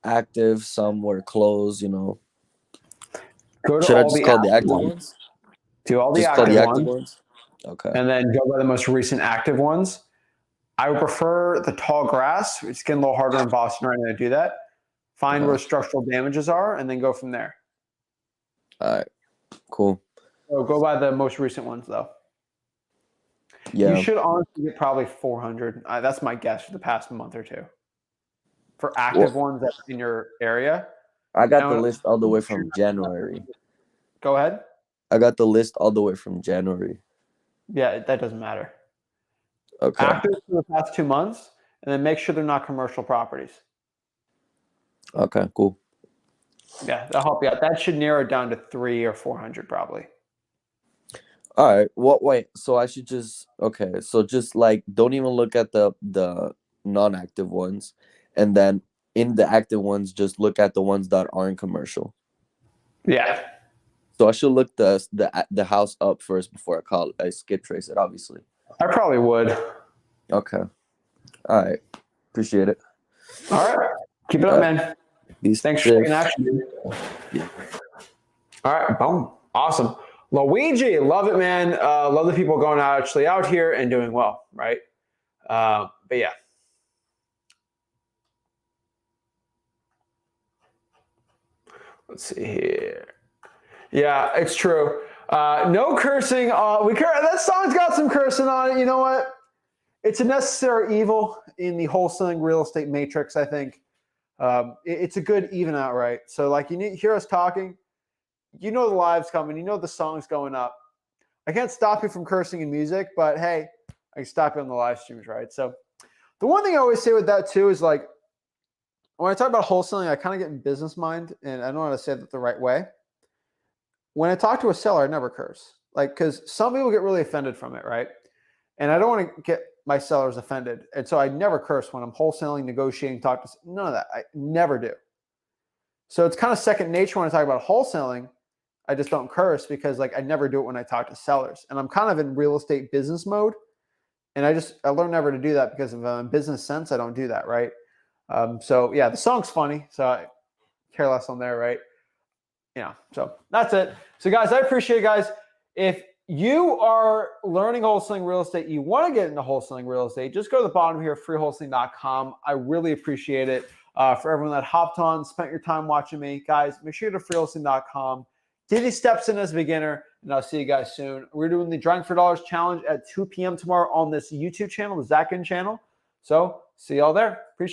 active, some were closed, Should I just call the active ones? Do all the active ones. Okay. And then go by the most recent active ones. I would prefer the tall grass. It's getting a little harder in Boston right now to do that. Find where structural damages are and then go from there. All right. Cool. So go by the most recent ones, though. Yeah. You should honestly get probably 400. That's my guess for the past month or two. For active ones that's in your area. I got the list all the way from January. Go ahead. I got the list all the way from January. Yeah, that doesn't matter. Okay. Active for the past 2 months, and then make sure they're not commercial properties. Okay, cool. Yeah, that'll help you out. That should narrow it down to 300 or 400 probably. All right. Wait. So I should just So just like don't even look at the non-active ones, and then in the active ones, just look at the ones that aren't commercial. Yeah. So I should look the house up first before I skip trace it. Obviously. I probably would. Okay. All right. Appreciate it. All right. Keep it up, man. Thanks for taking action, dude. Yeah. All right, boom. Awesome. Luigi, love it, man. Love the people going actually out here and doing well, right? But yeah. Let's see here. Yeah, it's true. No cursing. That song's got some cursing on it. You know what? It's a necessary evil in the wholesaling real estate matrix, I think. It's a good even out, right? So like you need to hear us talking. You know the live's coming. You know the song's going up. I can't stop you from cursing in music, but hey, I can stop you on the live streams, right? So the one thing I always say with that too is like, when I talk about wholesaling, I kind of get in business mind, and I don't know how to say that the right way. When I talk to a seller, I never curse. Like, because some people get really offended from it, right? And I don't want to get my sellers offended. And so I never curse when I'm wholesaling, negotiating, none of that. I never do. So it's kind of second nature when I talk about wholesaling. I just don't curse because like I never do it when I talk to sellers. And I'm kind of in real estate business mode. And I learned never to do that because of business sense. I don't do that, right? So yeah, the song's funny. So I care less on there, right? Yeah, so that's it. So guys, I appreciate it, guys. If you are learning wholesaling real estate, you want to get into wholesaling real estate, just go to the bottom here, freewholesaling.com. I really appreciate it. For everyone that hopped on, spent your time watching me. Guys, make sure you go to freewholesaling.com. Get these steps in as a beginner, and I'll see you guys soon. We're doing the Drawing for Dollars challenge at 2 p.m. tomorrow on this YouTube channel, the Zach Ginn channel. So see y'all there. Appreciate it.